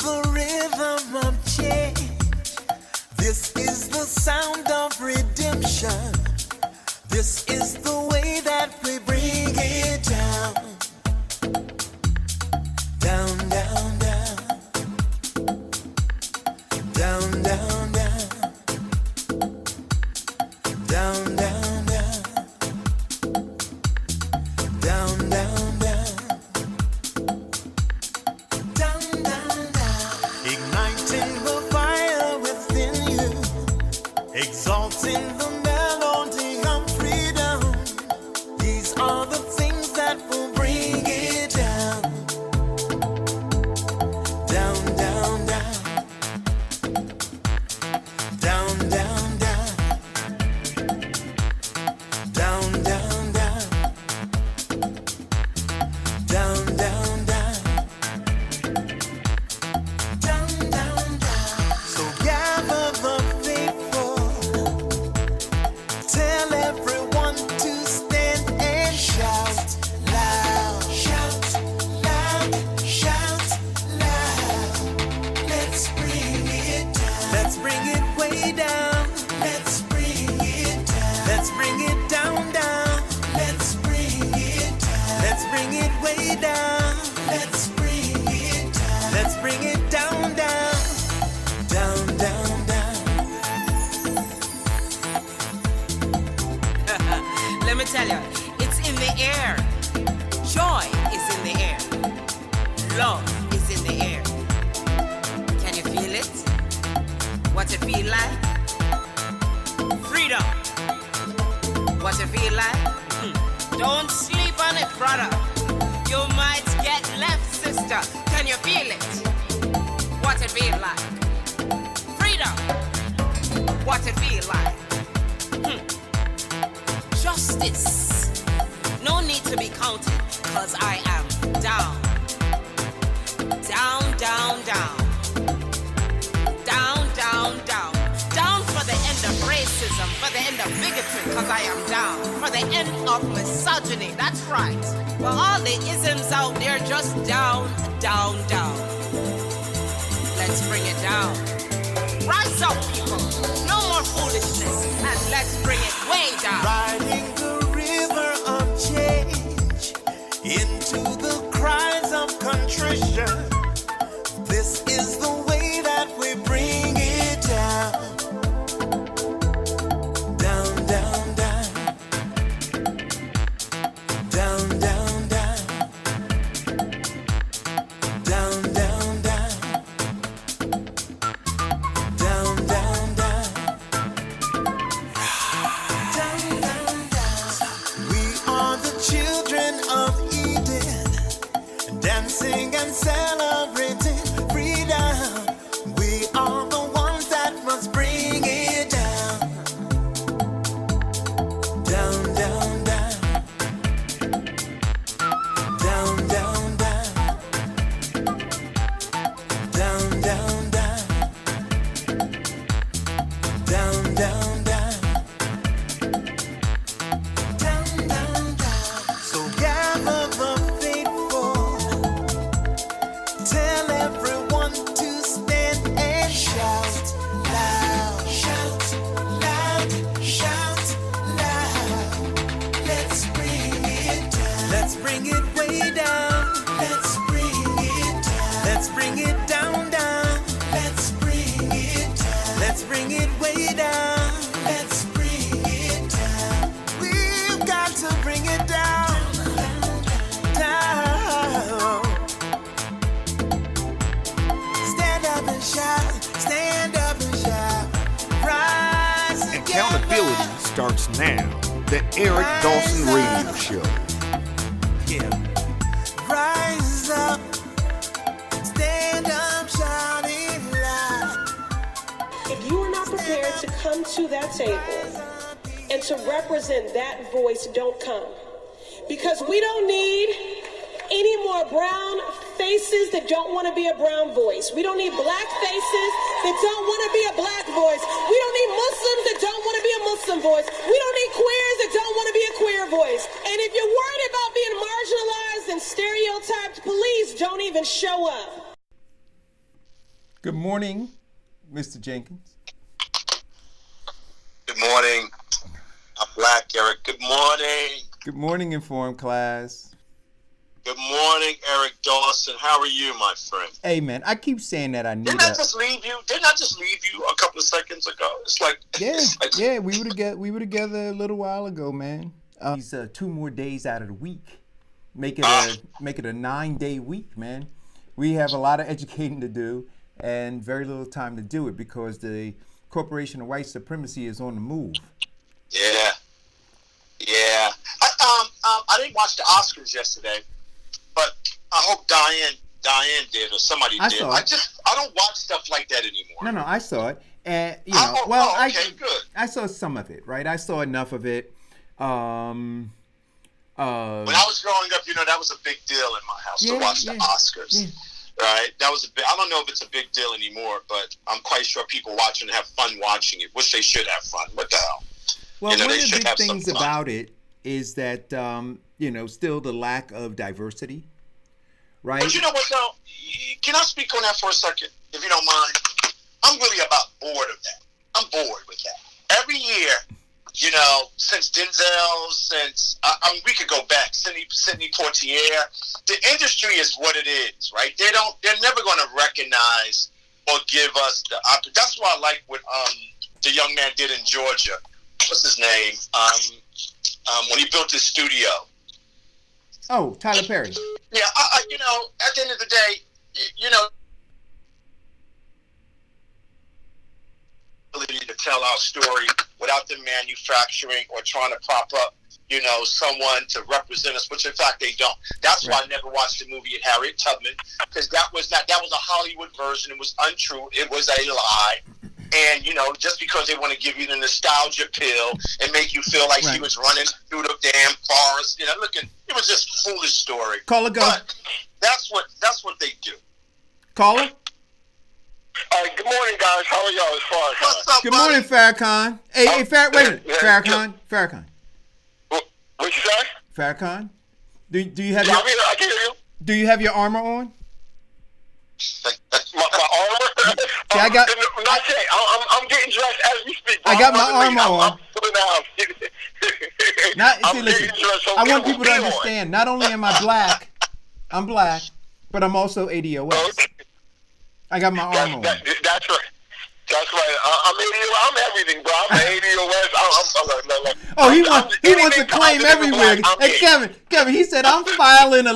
the rhythm of change. This is the sound of redemption. This is the way that we bring it down. Down, down, down. Down, down, down. Down, down, down. Down, down, down. Down, down, down. Igniting the fire within you. Exalting the melody of freedom. These are the things that will bring it down. Down, down, down. Down, down, down. Down, down, down. Down, down, down. Down, down, down. So gather the faithful. Tell everyone to stand and shout loud. Shout loud. Shout loud. Let's bring it down. Let's bring it way down. Let's bring it down. Let's bring it down, down. Let's bring it down. Let's bring it way down. Let's bring it down. Let's bring it down, down. Down, down, down. Let me tell you, it's in the air. Joy is in the air. Love is in the air. Can you feel it? What it feel like? Freedom. What it feel like? Don't sleep on it, brother. You might get left, sister. Can you feel it? What it feel like? Freedom. What it feel like? Justice. No need to be counted, cause I am down. Down, down, down. Down, down, down. Down for the end of racism, for the end of bigotry, cause I am down. For the end of misogyny, that's right. For all the isms out there, just down, down, down. Let's bring it down. Rise up, people. No more foolishness, and let's bring it way down. Riding the river of change into the cries of contrition. This is the way that we bring it down. Down, down, down. Down, down, down. Down, down, down. Down, down, down. Down, down, down. We are the children of Eden, dancing and celebrating freedom. We are the ones that must bring it down. Down, down, down. Down, down, down. Down, down, down. Down, down, down. Down, down, down. So gather the faithful. Tell everyone to stand and shout loud. Shout loud. Shout loud. Let's bring it down. Let's bring it way down. Let's bring it down. Let's bring it down, down. Let's bring it down. Let's bring it way down. Let's bring it down. We've got to bring it down. Down. Stand up and shout. Stand up and shout. Rise together. Accountability starts now. The Eric Dawson Radio Show. Yeah. Rise up. Stand up, shouting loud. If you are not prepared to come to that table and to represent that voice, don't come. Because we don't need any more brown faces that don't want to be a brown voice. We don't need black faces that don't want to be a black voice. We don't need Muslims that don't want to be a Muslim voice. We don't need queers that don't want to be a queer voice. And if you're worried about being marginalized and stereotyped, please don't even show up. Good morning, Mr. Jenkins. Good morning. I'm Black, Eric. Good morning. Good morning, informed class. Good morning, Eric Dawson. How are you, my friend? Hey, man, I keep saying that I need Didn't I just leave you? Didn't I just leave you a couple of seconds ago? It's like... Yeah, we were together a little while ago, man. These 2 more days out of the week. Make it a 9-day week, man. We have a lot of educating to do and very little time to do it because the corporation of white supremacy is on the move. Yeah. I didn't watch the Oscars yesterday, but I hope Diane did or somebody did. I don't watch stuff like that anymore. No, I saw it, and good. I saw some of it. Right, I saw enough of it. When I was growing up, that was a big deal in my house to watch the Oscars. Yeah. Right, that was I don't know if it's a big deal anymore, but I'm quite sure people watch and have fun watching it. Which they should have fun. What the hell? Well, one of the big things about it is that still the lack of diversity, right? But you know what though? Can I speak on that for a second, if you don't mind? I'm really about bored of that. I'm bored with that. Every year, since Denzel, we could go back, Sidney Poitier, the industry is what it is, right? They're never going to recognize or give us the opportunity. That's why I like what the young man did in Georgia. What's his name? When he built his studio. Oh, Tyler Perry. Yeah, at the end of the day, ability to tell our story without them manufacturing or trying to prop up, someone to represent us, which in fact they don't. That's why I never watched the movie at Harriet Tubman, because that was a Hollywood version. It was untrue. It was a lie. And, just because they want to give you the nostalgia pill and make you feel like she was running through the damn forest, it was just a foolish story. Caller, go. But that's what they do. Caller? Good morning, guys. How are y'all as far as What's up, Good buddy? morning, Farrakhan. Hey, wait a minute. Farrakhan. What you say? Farrakhan? Do you have I can hear you. Do you have your armor on? My armor? See, I got... Not yet. I'm getting dressed as we speak. Bro. I got my armor on. I'm pulling out. Listen, I want people to understand, not only am I black, I'm black, but I'm also ADOS. Okay. I got my armor on. That's right. That's right. I'm ADOS. I'm everything, bro. I'm ADOS. Oh, he wants to claim everywhere. Hey, Kevin, he said I'm filing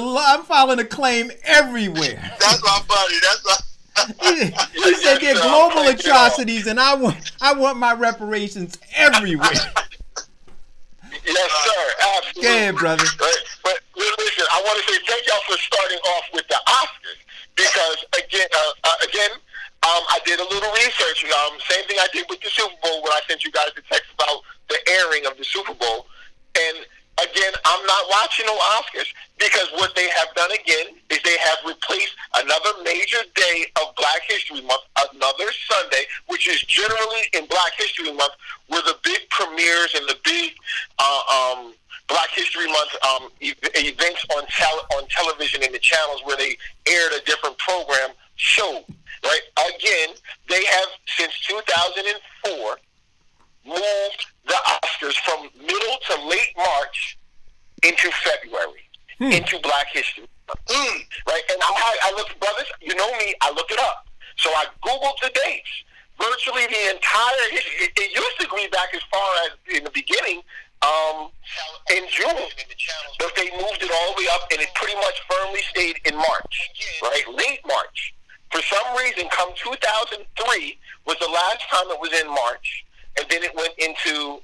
a claim everywhere. That's my buddy. That's my... He said they're global atrocities, and I want my reparations everywhere. Yes, sir. Absolutely. Go ahead, brother. But listen, I want to say thank y'all for starting off with the Oscars, because again, I did a little research. Same thing I did with the Super Bowl when I sent you guys the text about the airing of the Super Bowl. And again, I'm not watching no Oscars, because what they have done again is they have replaced another major day of Black History Month, another Sunday, which is generally in Black History Month, where the big premieres and the big Black History Month events on television and the channels where they aired a different program show. Right? Again, they have since 2004 moved the Oscars from middle to late March into February, into Black History. Right? And I look, brothers, you know me, I look it up. So I Googled the dates. Virtually the entire history. It used to go back as far as in the beginning, in June, but they moved it all the way up, and it pretty much firmly stayed in March, right? Late March. For some reason, come 2003 was the last time it was in March, and then it went into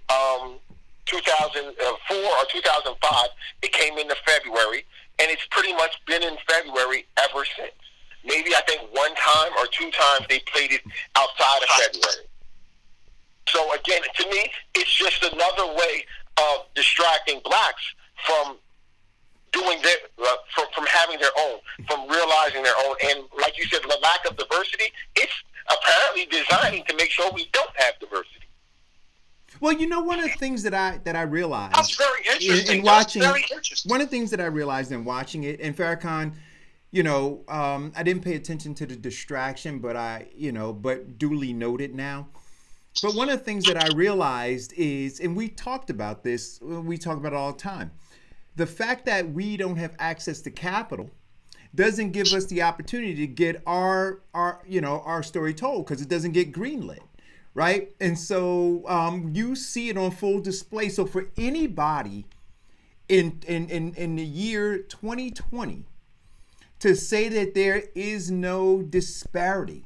2004 or 2005. It came into February, and it's pretty much been in February ever since. Maybe I think one time or two times they played it outside of February. So again, to me, it's just another way of distracting blacks from doing their, from having their own, from realizing their own. And like you said, the lack of diversity, it's apparently designing to make sure we don't have diversity. Well, one of the things that I realized That's very interesting. in watching, That's very interesting. one of the things that I realized in watching it, and Farrakhan, I didn't pay attention to the distraction, but duly noted now. But one of the things that I realized is, and we talked about this, we talk about it all the time, the fact that we don't have access to capital doesn't give us the opportunity to get our story told, because it doesn't get greenlit, right? And so you see it on full display. So for anybody in the year 2020 to say that there is no disparity,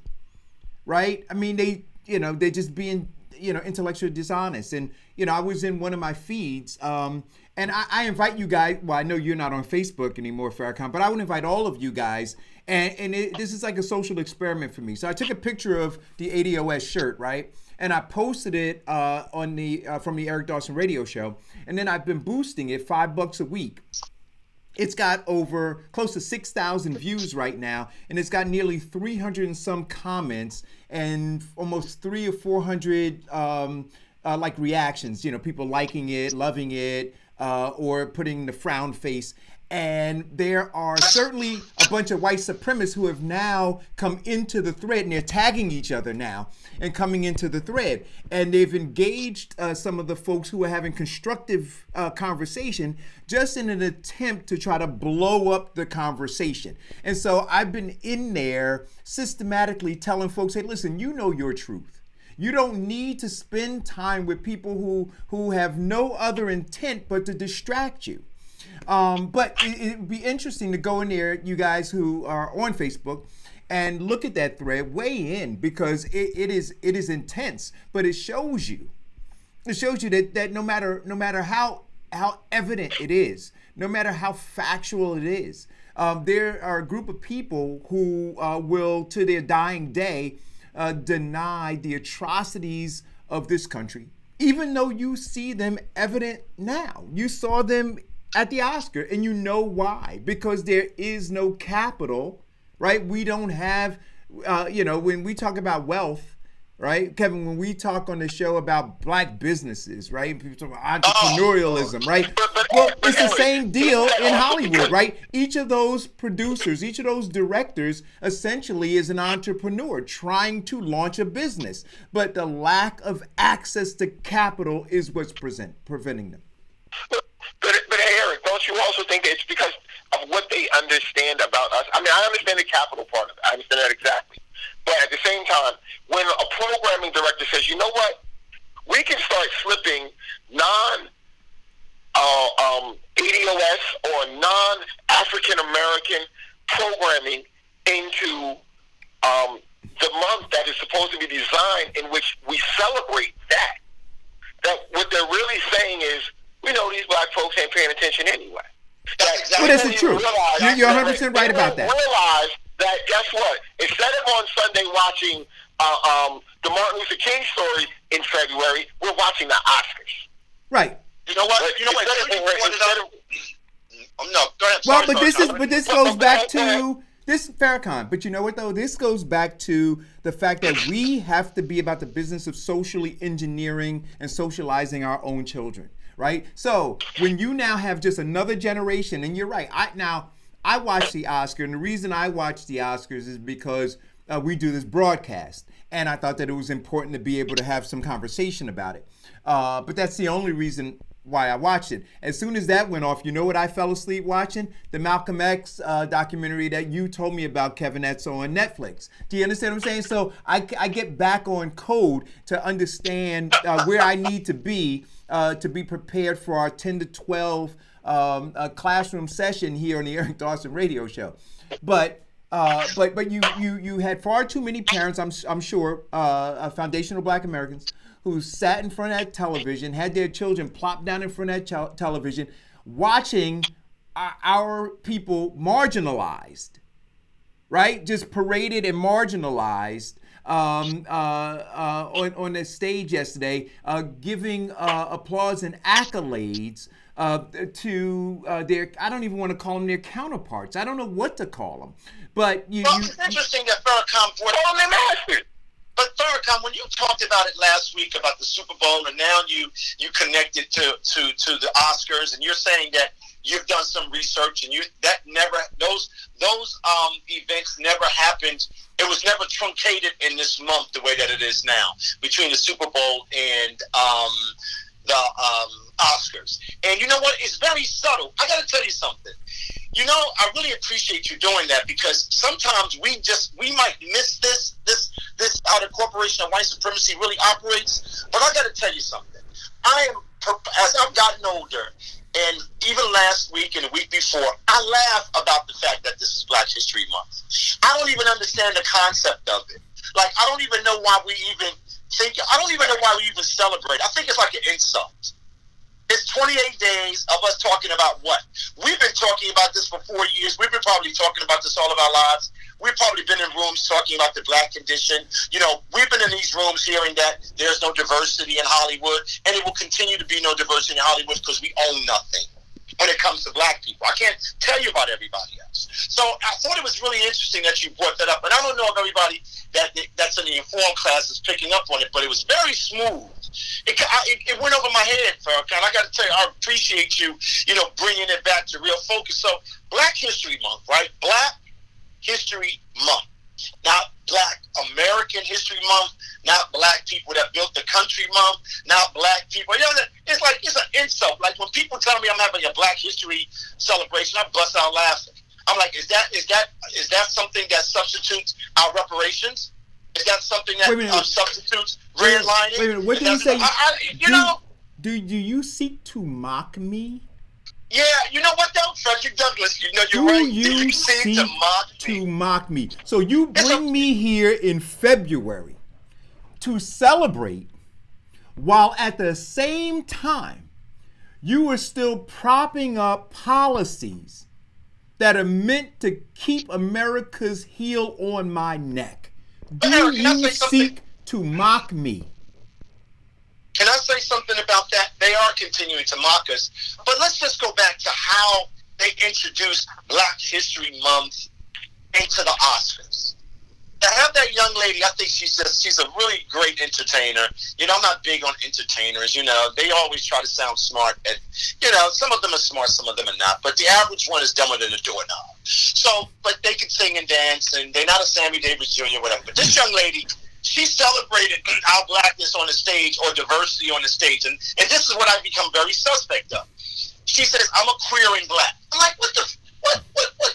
right? I mean, they're just being, intellectually dishonest. And, I was in one of my feeds, and I invite you guys, well, I know you're not on Facebook anymore, Farrakhan, but I would invite all of you guys, and this is like a social experiment for me. So I took a picture of the ADOS shirt, right? And I posted it from the Eric Dawson Radio Show, and then I've been boosting it $5 a week. It's got over close to 6,000 views right now, and it's got nearly 300 and some comments and almost 300 or 400 like reactions, people liking it, loving it, or putting the frown face. And there are certainly a bunch of white supremacists who have now come into the thread, and they're tagging each other now and coming into the thread. And they've engaged some of the folks who are having constructive conversation just in an attempt to try to blow up the conversation. And so I've been in there systematically telling folks, hey, listen, you know your truth. You don't need to spend time with people who have no other intent but to distract you. But it would be interesting to go in there, you guys who are on Facebook, and look at that thread, weigh in, because it is intense. But it shows you that no matter how evident it is, no matter how factual it is, there are a group of people who will, to their dying day, deny the atrocities of this country, even though you see them evident now. You saw them at the Oscar, and you know why, because there is no capital, right? We don't have, when we talk about wealth, right, Kevin, when we talk on the show about black businesses, right, people talk about entrepreneurialism, right? Well, it's the same deal in Hollywood, right? Each of those producers, each of those directors essentially is an entrepreneur trying to launch a business, but the lack of access to capital is what's preventing them. But Eric, don't you also think it's because of what they understand about us? I mean, I understand the capital part of it. I understand that exactly. But at the same time, when a programming director says, you know what, we can start slipping non-ADOS or non-African-American programming into the month that is supposed to be designed in which we celebrate that what they're really saying is, we know these black folks ain't paying attention anyway. That's the truth. You're 100% right about that. Realize that, guess what? Instead of on Sunday watching the Martin Luther King story in February, we're watching the Oscars. Right. You know what? No, go ahead. Well, but this goes back to this, Farrakhan. But you know what though? This goes back to the fact that we have to be about the business of socially engineering and socializing our own children. Right? So when you now have just another generation, and you're right, I watch the Oscar, and the reason I watch the Oscars is because we do this broadcast, and I thought that it was important to be able to have some conversation about it. But that's the only reason why I watched it. As soon as that went off, you know what I fell asleep watching? The Malcolm X documentary that you told me about, Kevin, that's on Netflix. Do you understand what I'm saying? So I get back on code to understand where I need to be prepared for our 10 to 12 classroom session here on the Eric Dawson Radio Show. But you had far too many parents, I'm sure, foundational Black Americans, who sat in front of that television, had their children plop down in front of that television, watching our people marginalized, right? Just paraded and marginalized on the stage yesterday, giving applause and accolades to their, I don't even want to call them their counterparts. I don't know what to call them. But it's interesting that Farrakhan brought on their masters. But Farrakhan, when you talked about it last week about the Super Bowl, and now you connected to the Oscars, and you're saying that you've done some research, and those events never happened. It was never truncated in this month the way that it is now between the Super Bowl and the Oscars. And you know what? It's very subtle. I got to tell you something. You know, I really appreciate you doing that, because sometimes we might miss this how the corporation of white supremacy really operates. But I got to tell you something. As I've gotten older, and even last week and the week before, I laugh about the fact that this is Black History Month. I don't even understand the concept of it. Like, I don't even know why we even celebrate. I think it's like an insult. It's 28 days of us talking about what? We've been talking about this for 4 years. We've been probably talking about this all of our lives. We've probably been in rooms talking about the Black condition. You know, we've been in these rooms hearing that there's no diversity in Hollywood, and it will continue to be no diversity in Hollywood because we own nothing when it comes to Black people. I can't tell you about everybody else. So I thought it was really interesting that you brought that up. And I don't know if everybody that's in the informed class is picking up on it, but it was very smooth. It went over my head, Farrakhan. I got to tell you, I appreciate you, bringing it back to real focus. So, Black History Month, right? Black History Month, not Black American History Month, not Black people that built the country month, not Black people. It's like it's an insult. Like when people tell me I'm having a Black History celebration, I bust out laughing. I'm like, is that something that substitutes our reparations? Is that something that substitutes redlining? Wait a minute, what did you say? Do you seek to mock me? Yeah, you know what though, Frederick Douglass, you're right. Do you seek to mock me? So you bring me here in February to celebrate, while at the same time you are still propping up policies that are meant to keep America's heel on my neck. Do you seek to mock me? Can I say something about that? They are continuing to mock us. But let's just go back to how they introduced Black History Month into the Oscars. To have that young lady, I think she's a really great entertainer. I'm not big on entertainers. They always try to sound smart. And, some of them are smart, some of them are not. But the average one is dumber than a doorknob. So, but they can sing and dance, and they're not a Sammy Davis Jr., whatever. But this young lady, she celebrated our blackness on the stage, or diversity on the stage. And this is what I've become very suspect of. She says, I'm a queer and Black. I'm like, what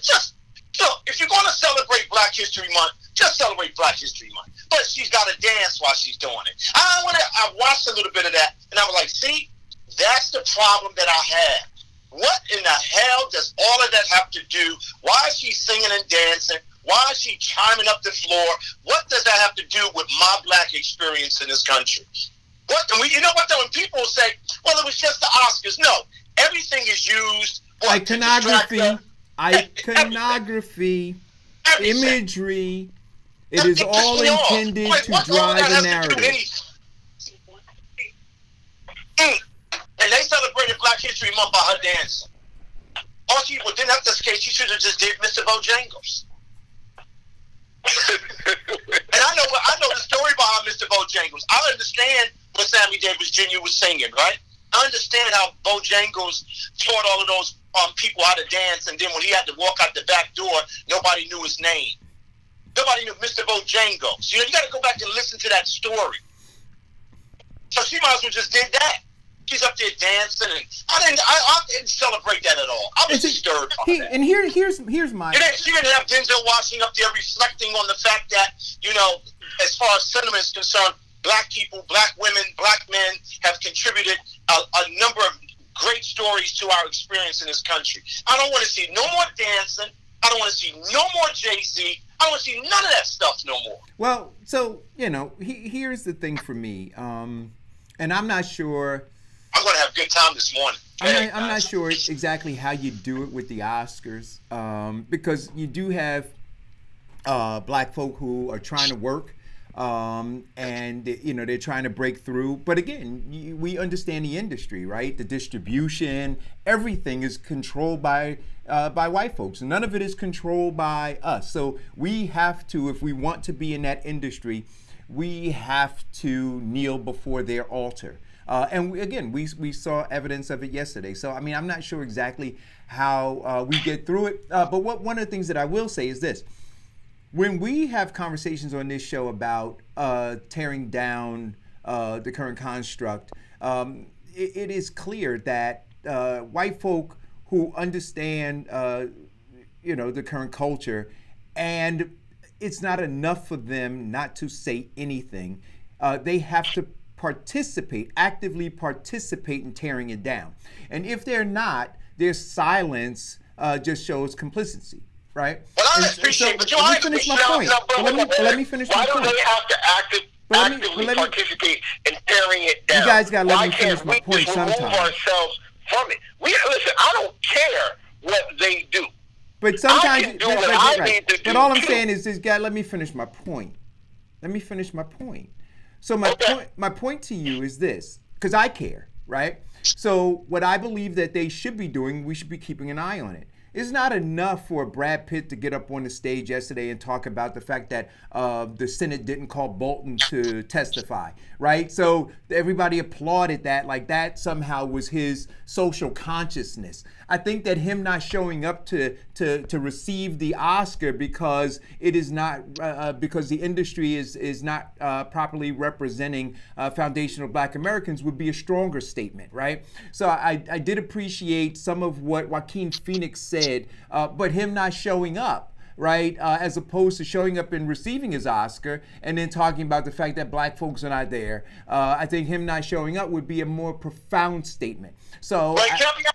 just, if you're going to celebrate Black History Month, just celebrate Black History Month. But she's got to dance while she's doing it. I watched a little bit of that, and I was like, see, that's the problem that I have. What in the hell does all of that have to do? Why is she singing and dancing? Why is she chiming up the floor? What does that have to do with my Black experience in this country? You know what, though? When people say, well, it was just the Oscars. No, everything is used. Iconography, imagery. It is all intended to drive the narrative. And they celebrated Black History Month by her dancing. Didn't have to skate. She should have just did Mr. Bojangles. And I know the story behind Mr. Bojangles. I understand what Sammy Davis Jr. was singing, right? I understand how Bojangles taught all of those people how to dance, and then when he had to walk out the back door, nobody knew his name. Nobody knew Mr. Bojangles. You got to go back and listen to that story. So she might as well just did that. She's up there dancing, and I didn't celebrate that at all. I was disturbed by that. And here's my... She didn't have Denzel Washington up there reflecting on the fact that, as far as sentiment is concerned, Black people, Black women, Black men have contributed a number of great stories to our experience in this country. I don't want to see no more dancing. I don't want to see no more Jay-Z. I don't want to see none of that stuff no more. Well, so, here's the thing for me. And I'm not sure... I'm going to have a good time this morning. I'm not sure exactly how you do it with the Oscars, because you do have Black folk who are trying to work, and they're trying to break through. But again, we understand the industry, right? The distribution, everything is controlled by white folks. None of it is controlled by us. So we have to, if we want to be in that industry, we have to kneel before their altar. And we saw evidence of it yesterday. So, I mean, I'm not sure exactly how we get through it. But one of the things that I will say is this. When we have conversations on this show about tearing down the current construct, it is clear that white folk who understand, the current culture, and it's not enough for them not to say anything. They have to actively participate in tearing it down. And if they're not, their silence just shows complicity, right? Well, I appreciate, but let me finish my point. Let me finish my point. Why do they have to actively participate in tearing it down? You guys got to let me finish my point sometime. Why can't we just remove ourselves from it? Listen, I don't care what they do. But sometimes, I can do what I need to do. But all I'm saying is, let me finish my point. Let me finish my point. So my point to you is this, because I care, right? So what I believe that they should be doing, we should be keeping an eye on it. It's not enough for Brad Pitt to get up on the stage yesterday and talk about the fact that the Senate didn't call Bolton to testify, right? So everybody applauded that, like that somehow was his social consciousness. I think that him not showing up to receive the Oscar because it is not because the industry is not properly representing foundational Black Americans would be a stronger statement, right? So I did appreciate some of what Joaquin Phoenix said, but him not showing up, right, as opposed to showing up and receiving his Oscar and then talking about the fact that Black folks are not there. I think him not showing up would be a more profound statement. So, can I be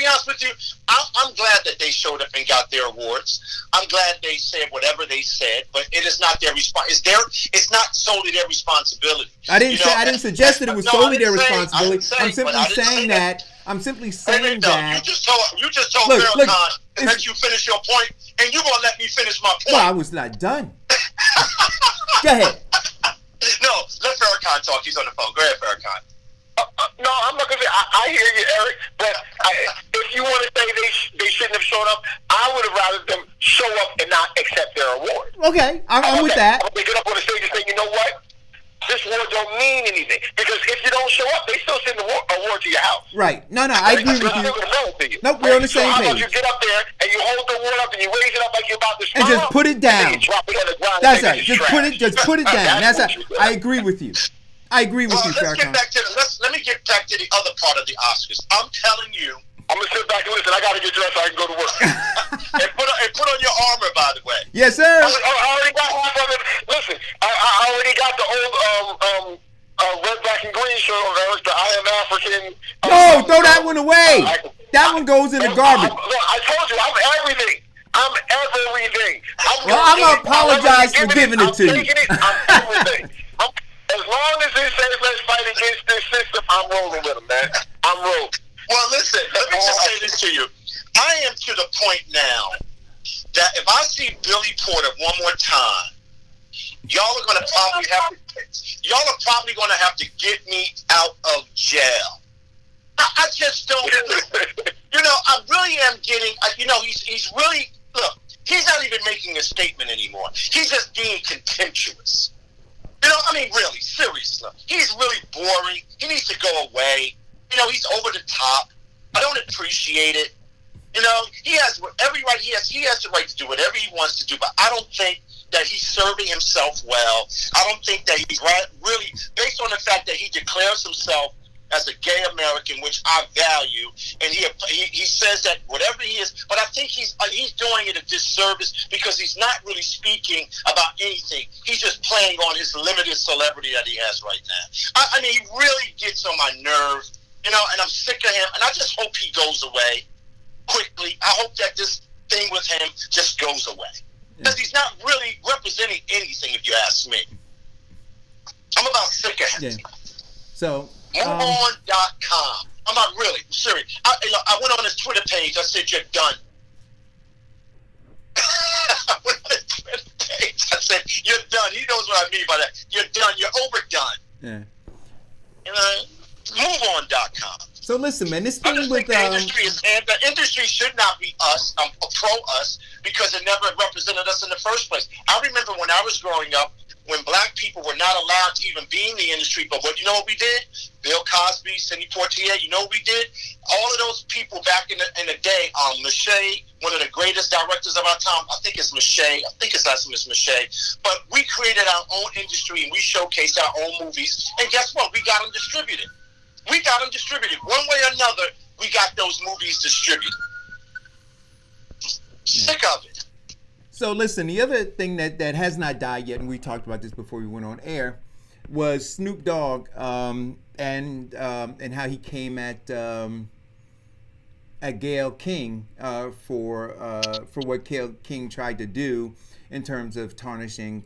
honest with you? I'm glad that they showed up and got their awards. I'm glad they said whatever they said, but it is not their it's not solely their responsibility. I didn't suggest that it was solely their responsibility. I'm simply saying that. I'm simply saying that. You just told Farrakhan to let you finish your point, and you gonna let me finish my point. Well, I was not done. Go ahead. No, let Farrakhan talk. He's on the phone. Go ahead, Farrakhan. No, I'm not gonna say. I hear you, Eric. But if you want to say they shouldn't have shown up, I would have rather them show up and not accept their award. Okay, I'm with that. They get up on the stage and say, you know what? This award don't mean anything, because if you don't show up, they still send the award to your house. Right. No, I agree with you. Nope, we're on the same page. How about you get up there and you hold the award up and you raise it up like you're about to smile, and just put it down. And you drop it on the ground. That's right. Just put it down. That's right. I agree with you. I agree with you, Farrakhan. Let me get back to the other part of the Oscars. I'm telling you, I'm gonna sit back and listen. I gotta get dressed so I can go to work. and put on your armor, by the way. Yes, sir. I already got half of it. Listen, I already got the old red, black, and green shirt on. The I Am African. No, throw that one away. That one goes in the garbage. I told you, I'm everything. I'm everything. I'm gonna apologize for giving it to you. I'm everything. As long as it says let's fight against this system, I'm rolling with them, man. I'm rolling. Well, listen, let me just say this to you. I am to the point now that if I see Billy Porter one more time, y'all are probably going to have to get me out of jail. I just don't. I really am getting. He's really look. He's not even making a statement anymore. He's just being contemptuous. Really, seriously. He's really boring. He needs to go away. He's over the top. I don't appreciate it. He has every right. He has the right to do whatever he wants to do, but I don't think that he's serving himself well. I don't think that he's really, based on the fact that he declares himself as a gay American, which I value, and he says that whatever he is, but I think he's doing it a disservice because he's not really speaking about anything. He's just playing on his limited celebrity that he has right now. He really gets on my nerve, and I'm sick of him, and I just hope he goes away quickly. I hope that this thing with him just goes away. Because he's not really representing anything, if you ask me. I'm about sick of him. Yeah. So... MoveOn.com. I'm not really serious. I went on his Twitter page. I said, "You're done." I went on his Twitter page. I said, "You're done." He knows what I mean by that. You're done. You're overdone. Yeah. MoveOn.com. So listen, man. This thing with the industry should not be us, pro us, because it never represented us in the first place. I remember when I was growing up, when black people were not allowed to even be in the industry. But you know what we did? Bill Cosby, Sidney Poitier, you know what we did? All of those people back in the day, Mache, one of the greatest directors of our time, I think it's Mache, I think his last name is Mache, but we created our own industry and we showcased our own movies, and guess what? We got them distributed. We got them distributed. One way or another, we got those movies distributed. Sick of it. So listen, the other thing that has not died yet, and we talked about this before we went on air, was Snoop Dogg and how he came at Gayle King for what Gayle King tried to do in terms of tarnishing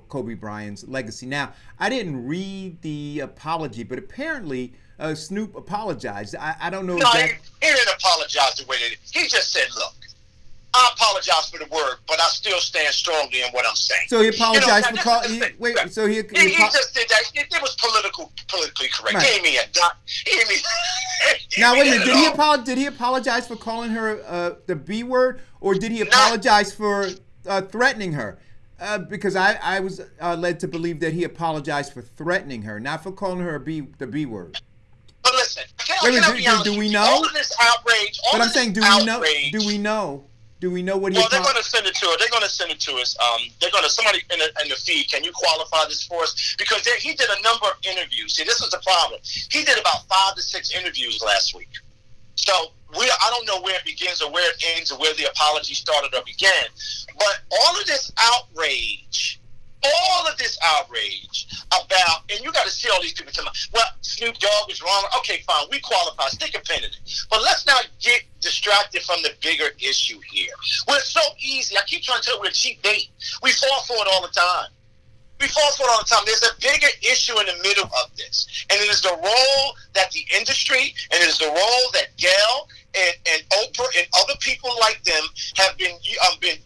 Kobe Bryant's legacy. Now, I didn't read the apology, but apparently Snoop apologized. I don't know. No, he didn't apologize the way that he just said, "Look, I apologize for the word, but I still stand strongly in what I'm saying." So he apologized for calling. He Wait, so he just did that. It was politically correct. Right. He gave me a dot. Now wait a minute. Did he apologize for calling her the B word, or did he apologize for threatening her? Because I was led to believe that he apologized for threatening her, not for calling her the B word. But listen, do we know? All of this outrage. But I'm saying, do we know? Do we know what he? Well, they're going to send it to her. They're going to send it to us. They're going to somebody in the feed. Can you qualify this for us? Because he did a number of interviews. See, this is the problem. He did about 5 to 6 interviews last week. So I don't know where it begins or where it ends or where the apology started or began. But all of this outrage about, and you got to see all these people talking about, well, Snoop Dogg was wrong. Okay, fine, we qualify. Stick a pin in it. But let's not get distracted from the bigger issue here. We're so easy. I keep trying to tell you we're cheap bait. We fall for it all the time. There's a bigger issue in the middle of this. And it is the role that the industry, and it is the role that Gayle and Oprah and other people like them have been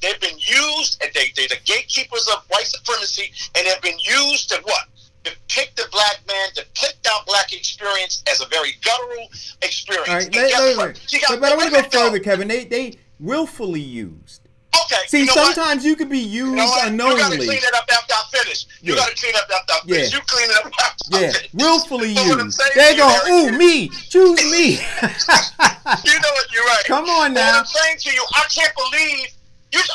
they've been used, and they're the gatekeepers of white supremacy, and have been used to what? Depict the black man, depict our black experience as a very guttural experience. All right, but I want to go further, Kevin. They willfully used. Okay. See, sometimes you could be used unknowingly. You got to clean it up after I finish. You got to clean up after I finish. You clean it up after I finish. Willfully used. They go, ooh, me, choose me. You know what? You're right. Come on now. What I'm saying to you, I can't believe.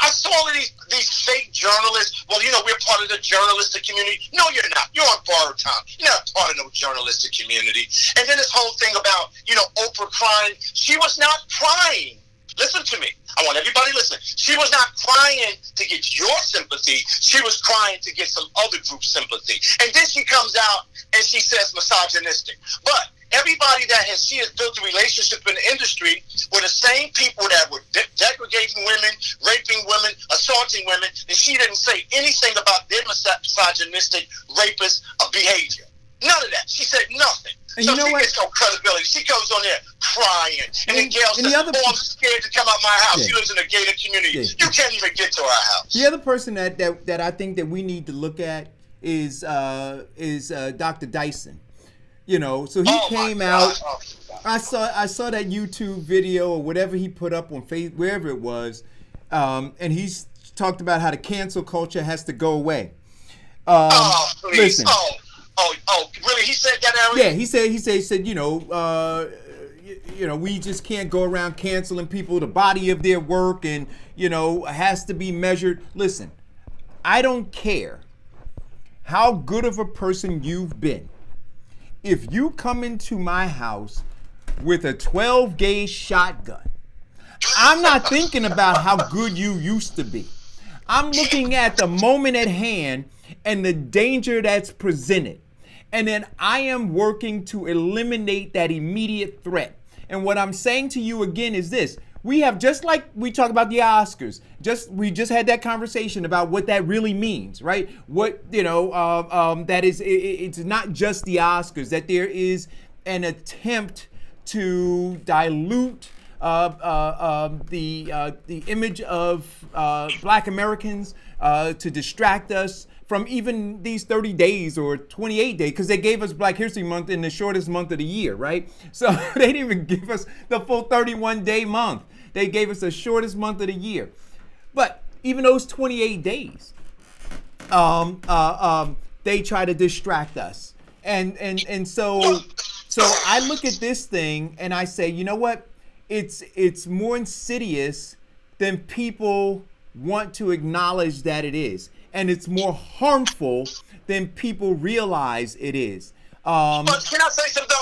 I saw all of these fake journalists. Well, we're part of the journalistic community. No, you're not. You're on borrowed time. You're not part of no journalistic community. And then this whole thing about, Oprah crying. She was not crying. Listen to me. I want everybody listening. She was not crying to get your sympathy. She was crying to get some other group's sympathy. And then she comes out and she says misogynistic. But everybody she has built a relationship in the industry with the same people that were degrading women, raping women, assaulting women, and she didn't say anything about their misogynistic rapist behavior. None of that. She said nothing. And so you know she what? gets no credibility. She goes on there crying. And then Gayle says, I'm scared to come out my house. She lives in a gated community. You can't even get to our house. The other person that I think that we need to look at is Dr. Dyson. So he came out. I saw that YouTube video or whatever he put up on Facebook, wherever it was, and he's talked about how the cancel culture has to go away. Please. Listen. Oh, really? He said that, Eric? Yeah, he said, we just can't go around canceling people, the body of their work, and, has to be measured. Listen, I don't care how good of a person you've been. If you come into my house with a 12-gauge shotgun, I'm not thinking about how good you used to be. I'm looking at the moment at hand and the danger that's presented. And then I am working to eliminate that immediate threat. And what I'm saying to you again is this. We have, just like we talk about the Oscars, we just had that conversation about what that really means, right? What, that is, it's not just the Oscars, that there is an attempt to dilute the image of Black Americans, to distract us from even these 30 days or 28 days, because they gave us Black History Month in the shortest month of the year, right? So they didn't even give us the full 31-day month. They gave us the shortest month of the year. But even those 28 days, they try to distract us. And so I look at this thing and I say, you know what? It's more insidious than people want to acknowledge that it is. And it's more harmful than people realize it is. But can I say something?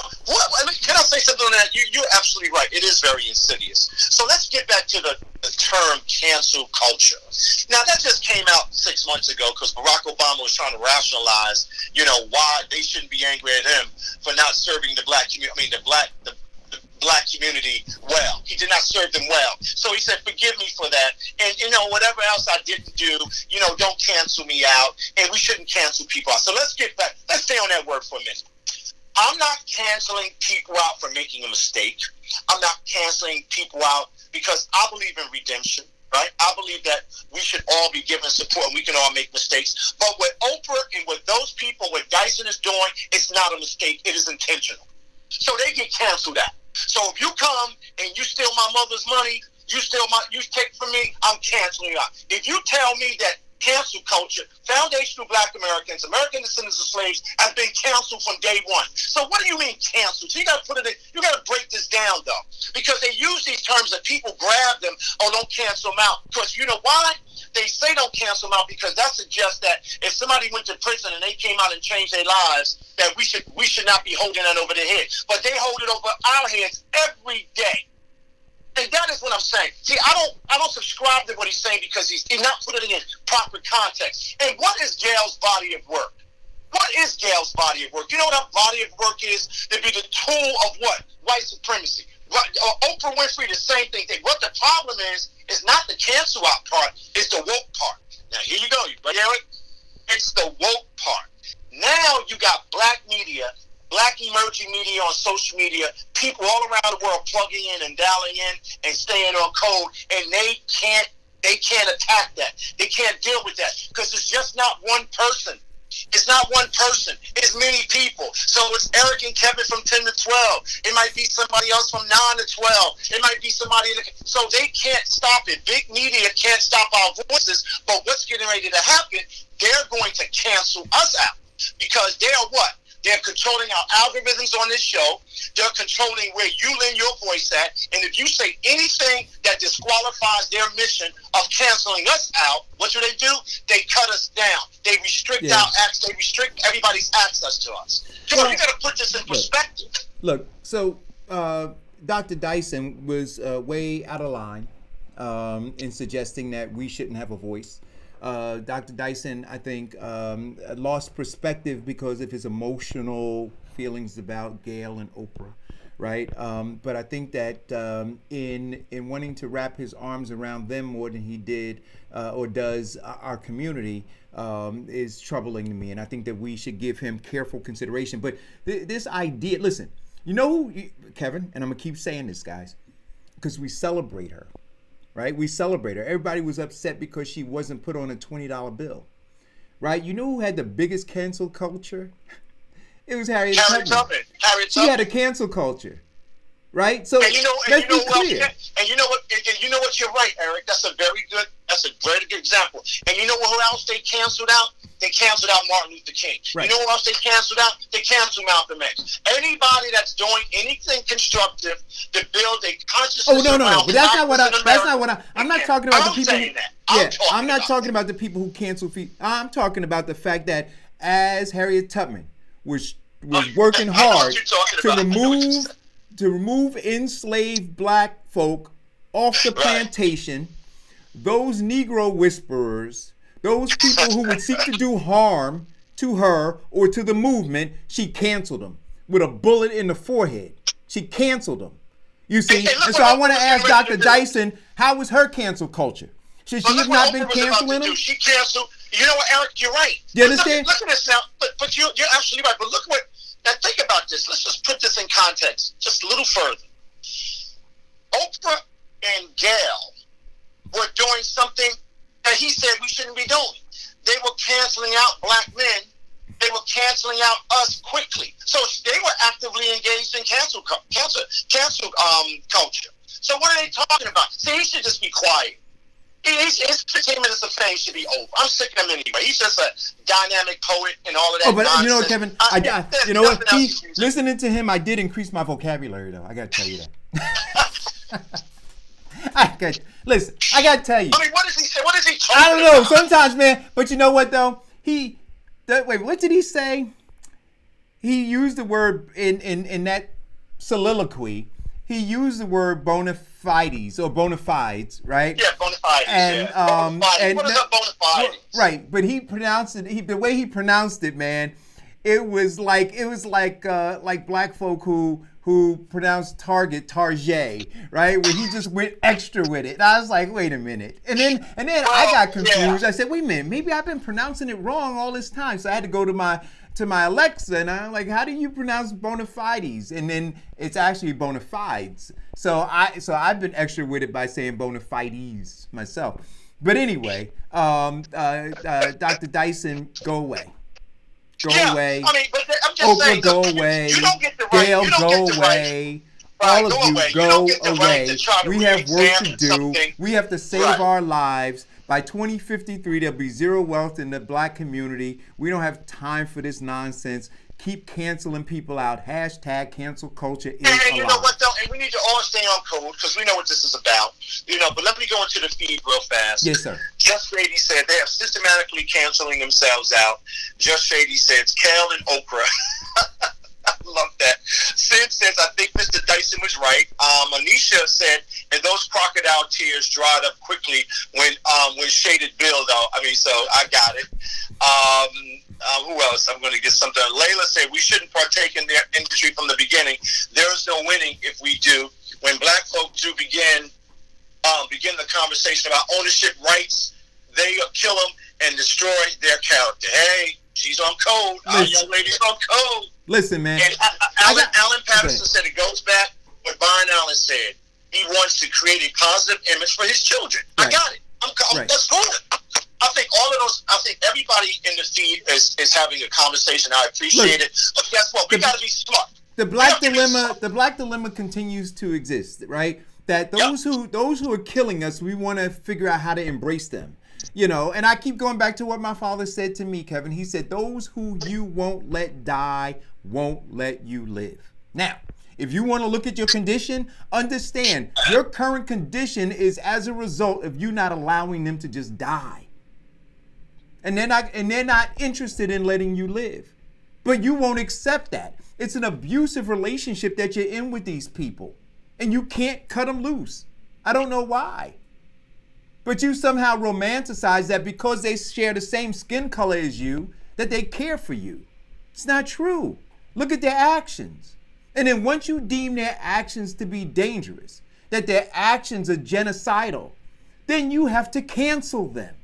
Can I say something on that? You're absolutely right. It is very insidious. So let's get back to the term cancel culture. Now, that just came out 6 months ago because Barack Obama was trying to rationalize, why they shouldn't be angry at him for not serving the black community. The black community well. He did not serve them well. So he said, forgive me for that. And, whatever else I didn't do, don't cancel me out. And we shouldn't cancel people out. So let's get back. Let's stay on that word for a minute. I'm not canceling people out for making a mistake. I'm not canceling people out because I believe in redemption, right? I believe that we should all be given support and we can all make mistakes. But with Oprah and with those people, what Dyson is doing, it's not a mistake. It is intentional. So they get canceled out. So if you come and you steal my mother's money, you take from me, I'm canceling you out. If you tell me that cancel culture, foundational black Americans, American descendants of slaves, have been canceled from day one. So what do you mean canceled? So you got to break this down though, because they use these terms that people grab them. Oh, don't cancel them out. Because you know why? They say don't cancel them out because that suggests that if somebody went to prison and they came out and changed their lives, that we should not be holding that over their head. But they hold it over our heads every day. And that is what I'm saying. See, I don't subscribe to what he's saying because he's not putting it in proper context. And what is Gayle's body of work? What is Gayle's body of work? You know what our body of work is? To be the tool of what? White supremacy. Oprah Winfrey, the same thing. What the problem is not the cancel out part, it's the woke part. Now, here you go. You ready, Eric? It's the woke part. Now you got black media, black emerging media on social media, people all around the world plugging in and dialing in and staying on code, and they can't attack that. They can't deal with that because it's just not one person. It's not one person. It's many people. So it's Eric and Kevin from 10 to 12. It might be somebody else from 9 to 12. It might be somebody. So they can't stop it. Big media can't stop our voices. But what's getting ready to happen, they're going to cancel us out because they're what? They're controlling our algorithms on this show. They're controlling where you lend your voice at. And if you say anything that disqualifies their mission of canceling us out, what do? They cut us down. They restrict our access. They restrict everybody's access to us. Come on, you got to put this in perspective. Look, so Dr. Dyson was way out of line in suggesting that we shouldn't have a voice. Dr. Dyson, I think, lost perspective because of his emotional feelings about Gayle and Oprah, right? But I think that in wanting to wrap his arms around them more than he did or does our community is troubling to me. And I think that we should give him careful consideration. But this idea, listen, you know who, Kevin, and I'm going to keep saying this, guys, because we celebrate her. Right? We celebrate her. Everybody was upset because she wasn't put on a $20 bill. Right? You know who had the biggest cancel culture? It was Harriet Tubman. She had a cancel culture. Right? So and you know let's be clear. And you know what, you're right, Eric. That's a very good example. And you know what else they canceled out? They canceled out Martin Luther King. Right. You know what else they canceled out? They canceled Malcolm X. Anybody that's doing anything constructive to build a consciousness. Oh no. But that's not what I'm not talking about the people. I'm not talking about the people who cancel feet. I'm talking about the fact that as Harriet Tubman was working hard to remove enslaved black folk off the plantation, those Negro whisperers, those people who would seek to do harm to her or to the movement, she canceled them with a bullet in the forehead. She canceled them. You see? And so I want to ask Dr. Dyson, how was her cancel culture? Should she have not been canceling them? She canceled. You know what, Eric? You're right. You understand? Look at this now. But you're absolutely right. But look what. Now think about this. Let's just put this in context just a little further. Oprah and Gayle were doing something that he said we shouldn't be doing. They were canceling out black men. They were canceling out us quickly. So they were actively engaged in cancel culture. So what are they talking about? See, he should just be quiet. His 15 minutes of fame should be over. I'm sick of him anyway. He's just a dynamic poet and all of that. Oh, but nonsense. you know what, Kevin? You know what? Listening to him, I did increase my vocabulary, though. I gotta tell you that. I gotta tell you. I mean, what does he say? What is he talking I don't know. about? Sometimes, man. But you know what, though? Wait, what did he say? He used the word in that soliloquy. He used the word bona fides or bona fides, right? Yeah, bona fides. And bona fides. and what is a bona fide? Right, but he pronounced it. The way he pronounced it, man, it was like black folk who pronounced target, right? Where he just went extra with it. And I was like, wait a minute. And then I got confused. Yeah. I said, wait a minute, maybe I've been pronouncing it wrong all this time. So I had to go to my Alexa, and I'm like, how do you pronounce bona fides? And then it's actually bona fides. So I've been extra with it by saying bona fides myself. But anyway, Dr. Dyson, go away. Go away. I mean, but I'm just saying, go away. You don't get the right. Gayle, go Right. away. All of you, go away. We have work to do. We have to save our lives. By 2053, there'll be zero wealth in the black community. We don't have time for this nonsense. Keep canceling people out. Hashtag cancel culture is alive. And you know what, though? And we need to all stay on code because we know what this is about. But let me go into the feed real fast. Yes, sir. Just Shady said they are systematically canceling themselves out. Just Shady says kale and okra. I love that. Sid says, I think Mr. Dyson was right. Anisha said, and those crocodile tears dried up quickly when Shaded Bill, though. I mean, so I got it. Who else? I'm going to get something. Layla said, we shouldn't partake in their industry from the beginning. There is no winning if we do. When black folks do begin the conversation about ownership rights, they kill them and destroy their character. Hey, she's on code. Our young lady's on code. Listen, man. And Alan Patterson said it goes back what Byron Allen said. He wants to create a positive image for his children. Right. I got it. That's good. I think all of those. I think everybody in the feed is having a conversation. I appreciate it. But guess what? We got to be smart. The black dilemma continues to exist, right? That those who are killing us, we want to figure out how to embrace them. And I keep going back to what my father said to me, Kevin. He said, those who you won't let die won't let you live. Now, if you want to look at your condition, understand your current condition is as a result of you not allowing them to just die. And they're not interested in letting you live. But you won't accept that. It's an abusive relationship that you're in with these people. And you can't cut them loose. I don't know why. But you somehow romanticize that because they share the same skin color as you, that they care for you. It's not true. Look at their actions. And then once you deem their actions to be dangerous, that their actions are genocidal, then you have to cancel them.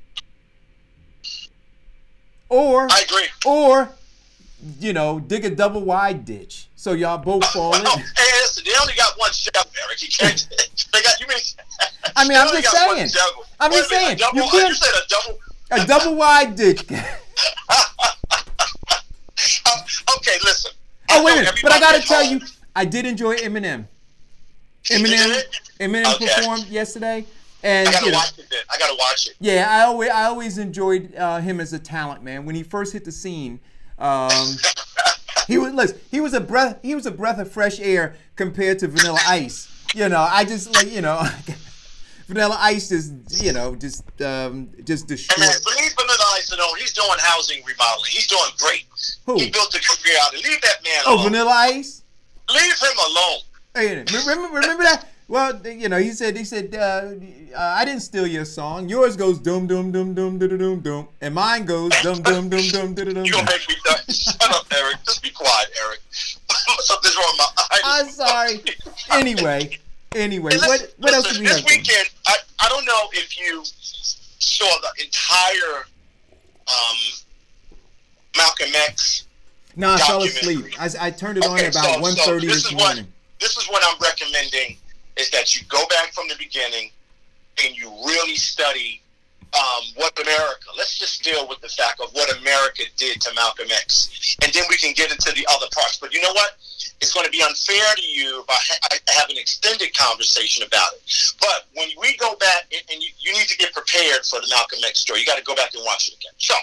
Or, I agree. Or, dig a double wide ditch so y'all both fall in. Hey, listen, they only got one shovel, Eric. You can't. I'm just saying. I'm just saying. You can't. You said a double. A double wide ditch. Okay, listen. Oh, wait a minute. But I got to tell you, I did enjoy Eminem. Eminem performed yesterday. And, I gotta watch it then. I gotta watch it. Yeah, I always enjoyed him as a talent, man. When he first hit the scene, he was a breath of fresh air compared to Vanilla Ice. Vanilla Ice just destroyed. Man, leave Vanilla Ice alone. He's doing housing remodeling. He's doing great. Who? He built a career out. Leave that man alone. Oh, Vanilla Ice. Leave him alone. Hey, remember that? Well, he said, I didn't steal your song. Yours goes dum dum dum dum dum dum dum, and mine goes dum dum dum dum dum dum. You gonna make me die? Shut up, Eric. Just be quiet, Eric. Something's wrong with my eyes. I'm sorry. Anyway, what else did we have? This weekend, I don't know if you saw the entire Malcolm X. No, I fell asleep. I turned it on at about 1:30 this morning. This is what I'm recommending, is that you go back from the beginning and you really study what America, let's just deal with the fact of what America did to Malcolm X. And then we can get into the other parts. But you know what? it's going to be unfair to you if I have an extended conversation about it. But when we go back, and you need to get prepared for the Malcolm X story, you got to go back and watch it again. So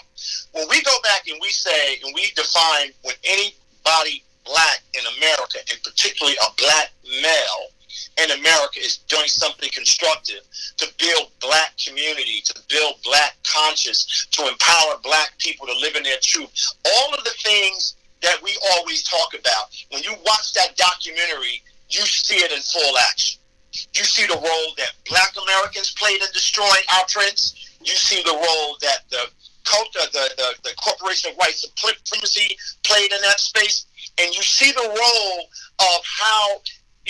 when we go back and we say, and we define when anybody black in America, and particularly a black male in America, is doing something constructive to build black community, to build black conscience, to empower black people to live in their truth. All of the things that we always talk about. When you watch that documentary, you see it in full action. You see the role that black Americans played in destroying our prince. You see the role that the Corporation of White Supremacy played in that space. And you see the role of how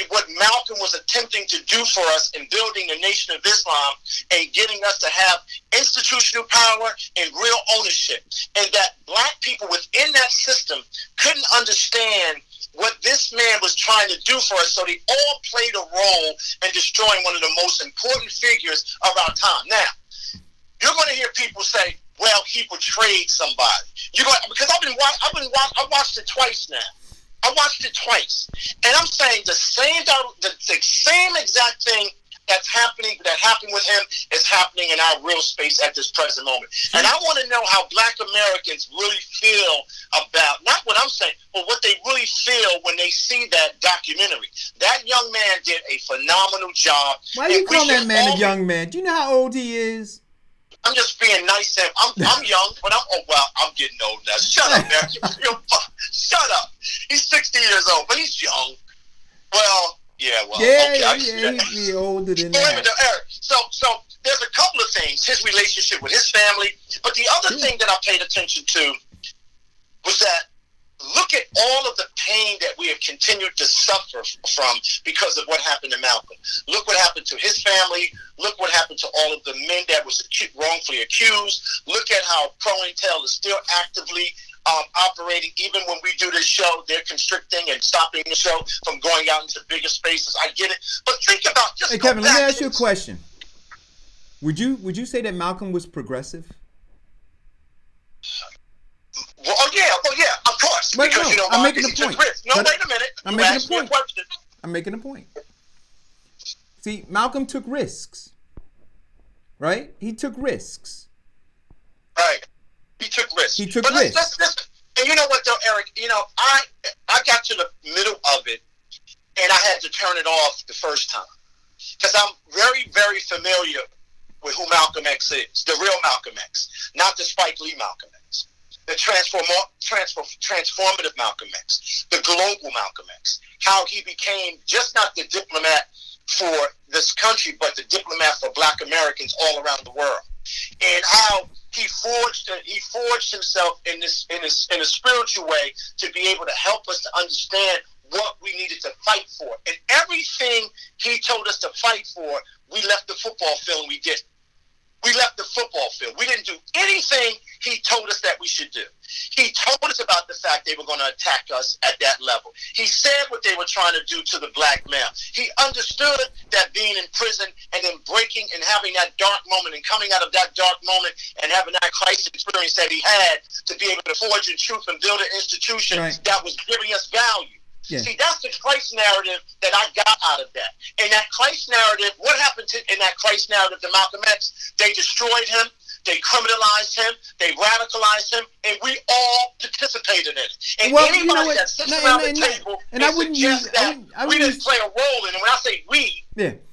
what Malcolm was attempting to do for us in building the Nation of Islam and getting us to have institutional power and real ownership. And that black people within that system couldn't understand what this man was trying to do for us, so they all played a role in destroying one of the most important figures of our time. Now, you're going to hear people say, well, he betrayed somebody. Because I watched it twice now. I watched it twice, and I'm saying the same exact thing that happened with him is happening in our real space at this present moment. And I want to know how black Americans really feel about, not what I'm saying, but what they really feel when they see that documentary. That young man did a phenomenal job. Why you call that man a young man? Do you know how old he is? I'm just being nice to him. I'm young, but I'm getting old now. Shut up, man. Shut up. He's 60 years old, but he's young. Well, okay. He's older than that. that. So there's a couple of things. His relationship with his family, but the other thing that I paid attention to was that look at all of the pain that we have continued to suffer from because of what happened to Malcolm. Look what happened to his family. Look what happened to all of the men that was wrongfully accused. Look at how COINTEL is still actively operating. Even when we do this show, they're constricting and stopping the show from going out into bigger spaces. I get it. But think about just... Hey, Kevin, let me ask you a question. Would you say that Malcolm was progressive? Well, yeah, of course. Wait, because no, you know I'm why? making a point. No, wait a minute. I'm making a point. See, Malcolm took risks. Right? He took risks. Right. He took risks. But let's and you know what though, Eric? You know, I got to the middle of it and I had to turn it off the first time. Because I'm very, very familiar with who Malcolm X is. The real Malcolm X. Not the Spike Lee Malcolm X. The transformative Malcolm X, the global Malcolm X, how he became just not the diplomat for this country, but the diplomat for black Americans all around the world, and how he forged himself in a spiritual way to be able to help us to understand what we needed to fight for. And everything he told us to fight for, we left the football field and we did. We left the football field. We didn't do anything he told us that we should do. He told us about the fact they were going to attack us at that level. He said what they were trying to do to the black male. He understood that being in prison and then breaking and having that dark moment and coming out of that dark moment and having that crisis experience that he had to be able to forge in truth and build an institution that was giving us value. Yeah. See, that's the Christ narrative that I got out of that. And that Christ narrative, what happened in that Christ narrative to Malcolm X? They destroyed him, they criminalized him, they radicalized him, and we all participated in it. And anybody that sits around the table and suggests that we didn't play a role in it. When I say we,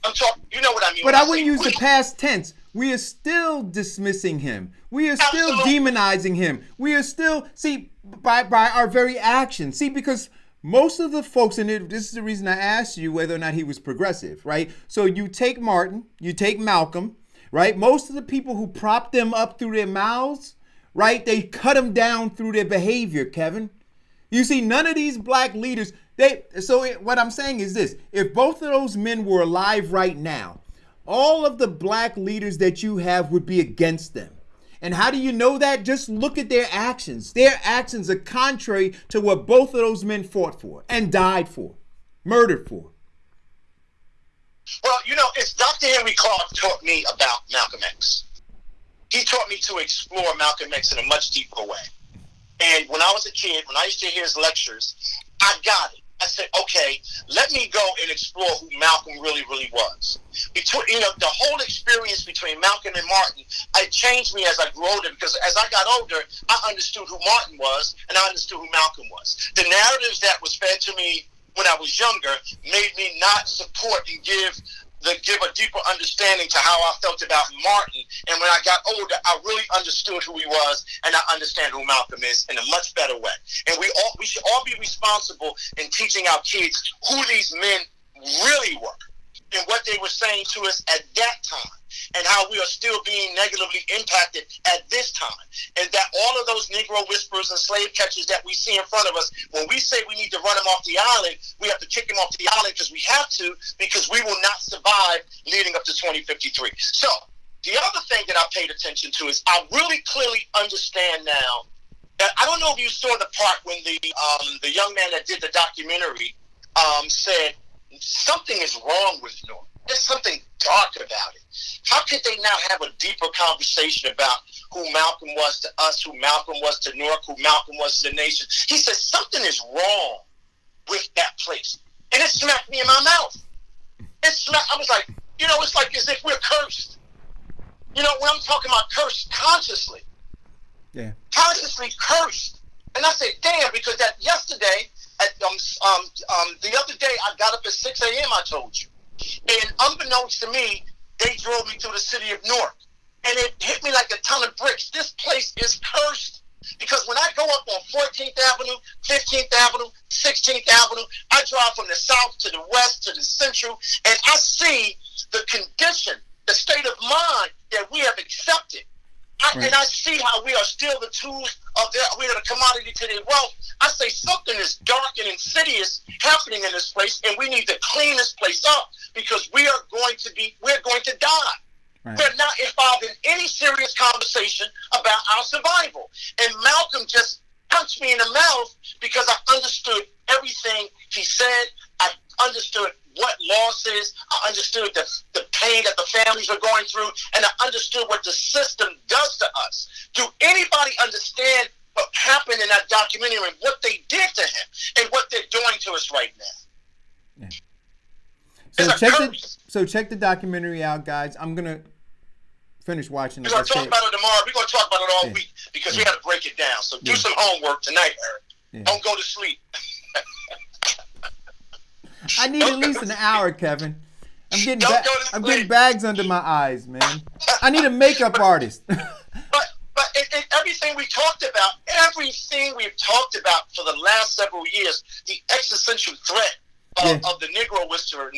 I'm talking, you know what I mean. But I wouldn't use the past tense. We are still dismissing him. We are still demonizing him. We are still, see, by our very actions. See, because most of the folks, and this is the reason I asked you whether or not he was progressive, right? So you take Martin, you take Malcolm, right? Most of the people who prop them up through their mouths, right? They cut them down through their behavior, Kevin. You see, none of these black leaders, what I'm saying is this. If both of those men were alive right now, all of the black leaders that you have would be against them. And how do you know that? Just look at their actions. Their actions are contrary to what both of those men fought for and died for, murdered for. Well, you know, it's Dr. Henry Clark taught me about Malcolm X. He taught me to explore Malcolm X in a much deeper way. And when I was a kid, when I used to hear his lectures, I got it. I said, okay, let me go and explore who Malcolm really, really was. Between, the whole experience between Malcolm and Martin, it changed me as I grew older, because as I got older, I understood who Martin was and I understood who Malcolm was. The narratives that was fed to me when I was younger made me not support and give a deeper understanding to how I felt about Martin. And when I got older, I really understood who he was, and I understand who Malcolm is in a much better way. And we should all be responsible in teaching our kids who these men really were and what they were saying to us at that time, and how we are still being negatively impacted at this time. And that all of those Negro whisperers and slave catchers that we see in front of us, when we say we need to run them off the island, we have to kick them off the island because we have to, because we will not survive leading up to 2053. So the other thing that I paid attention to is I really clearly understand now that, I don't know if you saw the part when the young man that did the documentary said, something is wrong with North. There's something dark about it. How could they not have a deeper conversation about who Malcolm was to us, who Malcolm was to Newark, who Malcolm was to the nation? He said, something is wrong with that place. And it smacked me in my mouth. I was like, it's like as if we're cursed. When I'm talking about cursed consciously. Yeah. Consciously cursed. And I said, damn, because that yesterday, the other day, I got up at 6 a.m., I told you. And unbeknownst to me, they drove me through the city of Newark. And it hit me like a ton of bricks. This place is cursed. Because when I go up on 14th Avenue, 15th Avenue, 16th Avenue, I drive from the south to the west to the central, and I see the condition, the state of mind that we have accepted. And I see how we are still the tools of we are the commodity to their wealth. I say something is dark and insidious happening in this place, and we need to clean this place up, because we're going to die. Right. We're not involved in any serious conversation about our survival. And Malcolm just punched me in the mouth, because I understood everything he said. I understood what loss is. I understood the pain that the families are going through, and I understood what the system does to us. Do anybody understand what happened in that documentary and what they did to him and what they're doing to us right now? Yeah. So check the documentary out, guys. I'm gonna finish watching it. We're gonna talk about it tomorrow. We're gonna talk about it all week, because we got to break it down. So do some homework tonight, Eric. Yeah. Don't go to sleep. I need at least an hour, Kevin. I'm getting bags under my eyes, man. I need a makeup artist. But everything we've talked about for the last several years, the existential threat of the Negro whisperer,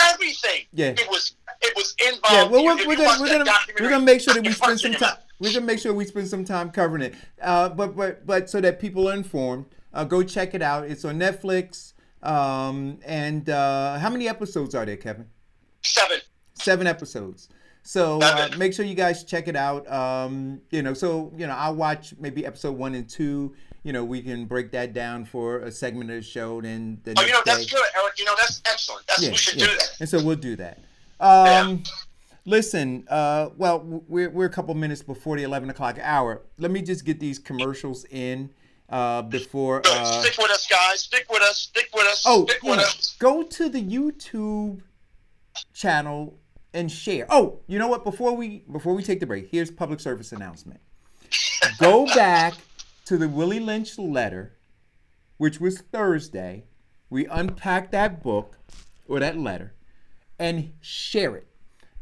everything. Yeah. It was involved. Yeah, well, we're gonna make sure that we spend some time. We're gonna make sure we spend some time covering it. But so that people are informed, go check it out. It's on Netflix. And how many episodes are there, Kevin? 7 episodes. So make sure you guys check it out. I'll watch maybe episode 1 and 2. We can break that down for a segment of the show. Then the next that's good, Eric. That's excellent. We should do that. And so we'll do that. Listen, we're a couple minutes before the 11 o'clock hour. Let me just get these commercials in. Before stick with us, guys. Stick with us. Go to the YouTube channel and share. Oh, you know what? Before we take the break, here's public service announcement. Go back to the Willie Lynch letter, which was Thursday. We unpacked that book or that letter and share it.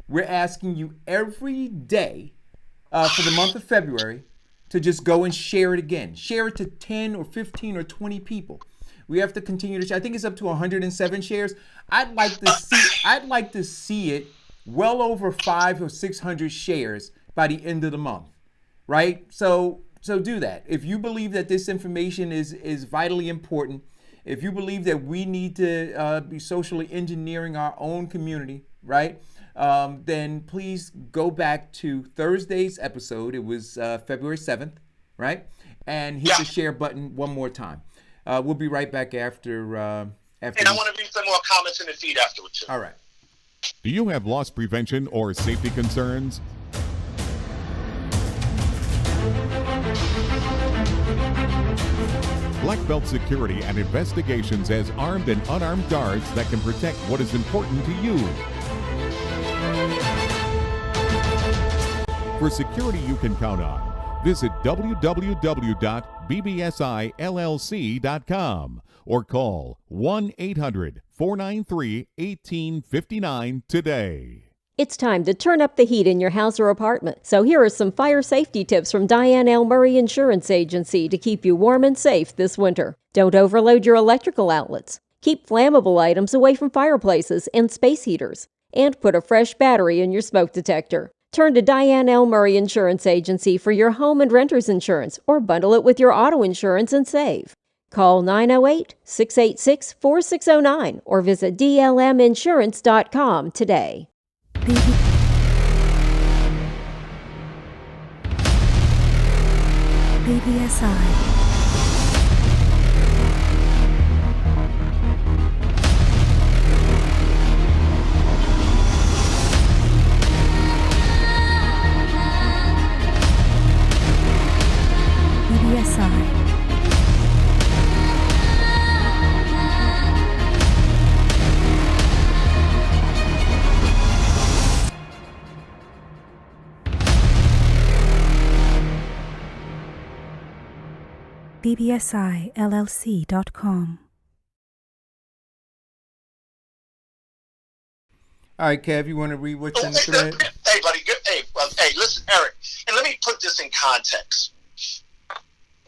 We're asking you every day for the month of February to just go and share it again. Share it to 10 or 15 or 20 people. We have to continue to share. I think it's up to 107 shares. I'd like to see it well over 500 or 600 shares by the end of the month, right? So do that. If you believe that this information is vitally important, if you believe that we need to be socially engineering our own community, right? Then please go back to Thursday's episode. It was February 7th, right? And hit the share button one more time. We'll be right back after. And I want to read some more comments in the feed afterwards. All right. Do you have loss prevention or safety concerns? black belt security and investigations as armed and unarmed guards that can protect what is important to you. For security you can count on, visit www.bbsillc.com or call 1-800-493-1859 today. It's time to turn up the heat in your house or apartment. So here are some fire safety tips from Diane L. Murray Insurance Agency to keep you warm and safe this winter. Don't overload your electrical outlets. Keep flammable items away from fireplaces and space heaters. And put a fresh battery in your smoke detector. Turn to Diane L. Murray Insurance Agency for your home and renter's insurance, or bundle it with your auto insurance and save. Call 908-686-4609 or visit dlminsurance.com today. BBSI. BBSILLC.com. All right, Kev, you want to read what's in the thread? Hey, buddy. Good. Hey, listen, Eric, and let me put this in context.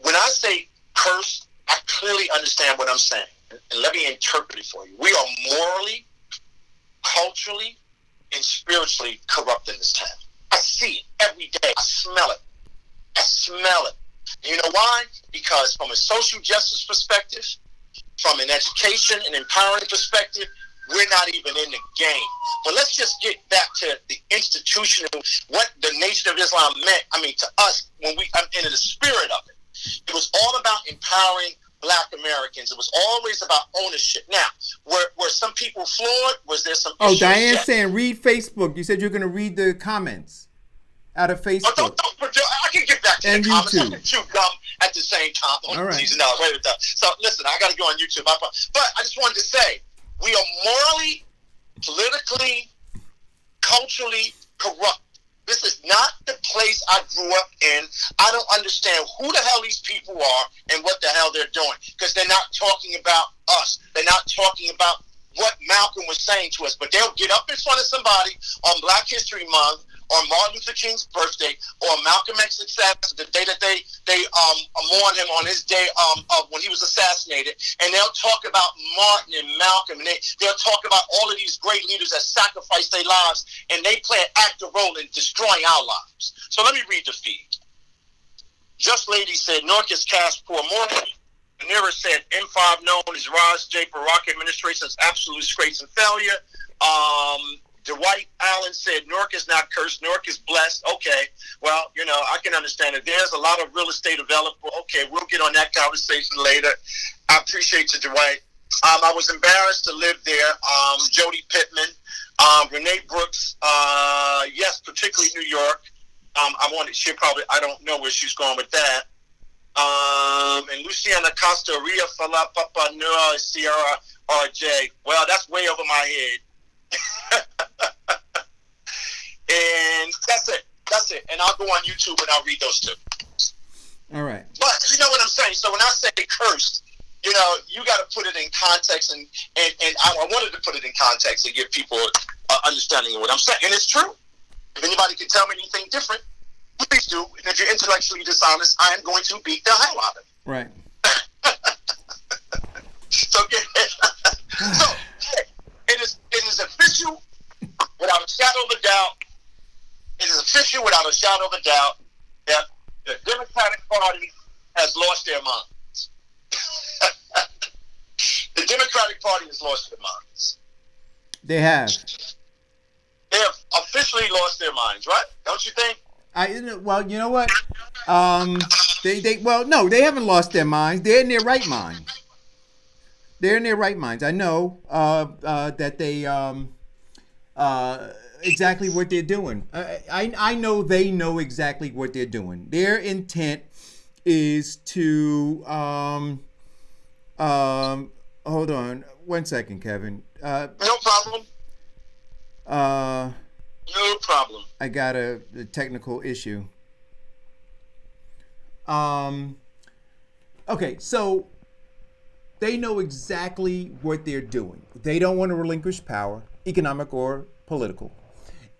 When I say curse, I clearly understand what I'm saying. And let me interpret it for you. We are morally, culturally, and spiritually corrupt in this town. I see it every day. I smell it. You know why? Because from a social justice perspective, from an education and empowering perspective, we're not even in the game. But let's just get back to the institutional, what the Nation of Islam meant. I mean, to us, when I'm into the spirit of it. It was all about empowering Black Americans. It was always about ownership. Now, were some people flawed? Was there some issues? Diane's saying read Facebook. You said you're going to read the comments out of Facebook. Don't I can get back to and the comments. YouTube. I can chew gum at the same time. All right. So listen, I got to go on YouTube. But I just wanted to say, we are morally, politically, culturally corrupt. This is not the place I grew up in. I don't understand who the hell these people are and what the hell they're doing, because they're not talking about us. They're not talking about what Malcolm was saying to us. But they'll get up in front of somebody on Black History Month, on Martin Luther King's birthday, or Malcolm X's success, the day that they mourn him on his day of when he was assassinated, and they'll talk about Martin and Malcolm, and they'll talk about all of these great leaders that sacrificed their lives, and they play an active role in destroying our lives. So let me read the feed. Just Lady said, Nork is cast poor morally. Nira said, M5 known as Raj J. Barack administration's absolute disgrace and failure. Dwight Allen said, Newark is not cursed, Newark is blessed. Okay, well, I can understand it. There's a lot of real estate available. Okay, we'll get on that conversation later. I appreciate you, Dwight. I was embarrassed to live there. Jody Pittman, Renee Brooks, yes, particularly New York. I don't know where she's going with that. And Luciana Costa, Ria Fala Papa Nua Sierra RJ. Well, that's way over my head. And that's it. And I'll go on YouTube and I'll read those two. All right. But you know what I'm saying? So when I say cursed, you got to put it in context, and I wanted to put it in context and give people an understanding of what I'm saying. And it's true. If anybody can tell me anything different, please do. And if you're intellectually dishonest, I am going to beat the hell out of it. Right. So it is official without a shadow of a doubt. It is official without a shadow of a doubt that the Democratic Party has lost their minds. The Democratic Party has lost their minds. They have. They have officially lost their minds, right? Don't you think? Well, you know what? They haven't lost their minds. They're in their right minds. I know that they exactly what they're doing. I know they know exactly what they're doing. Their intent is to Hold on 1 second, Kevin. No problem. No problem. I got a technical issue. Okay, so they know exactly what they're doing. They don't want to relinquish power, economic or political.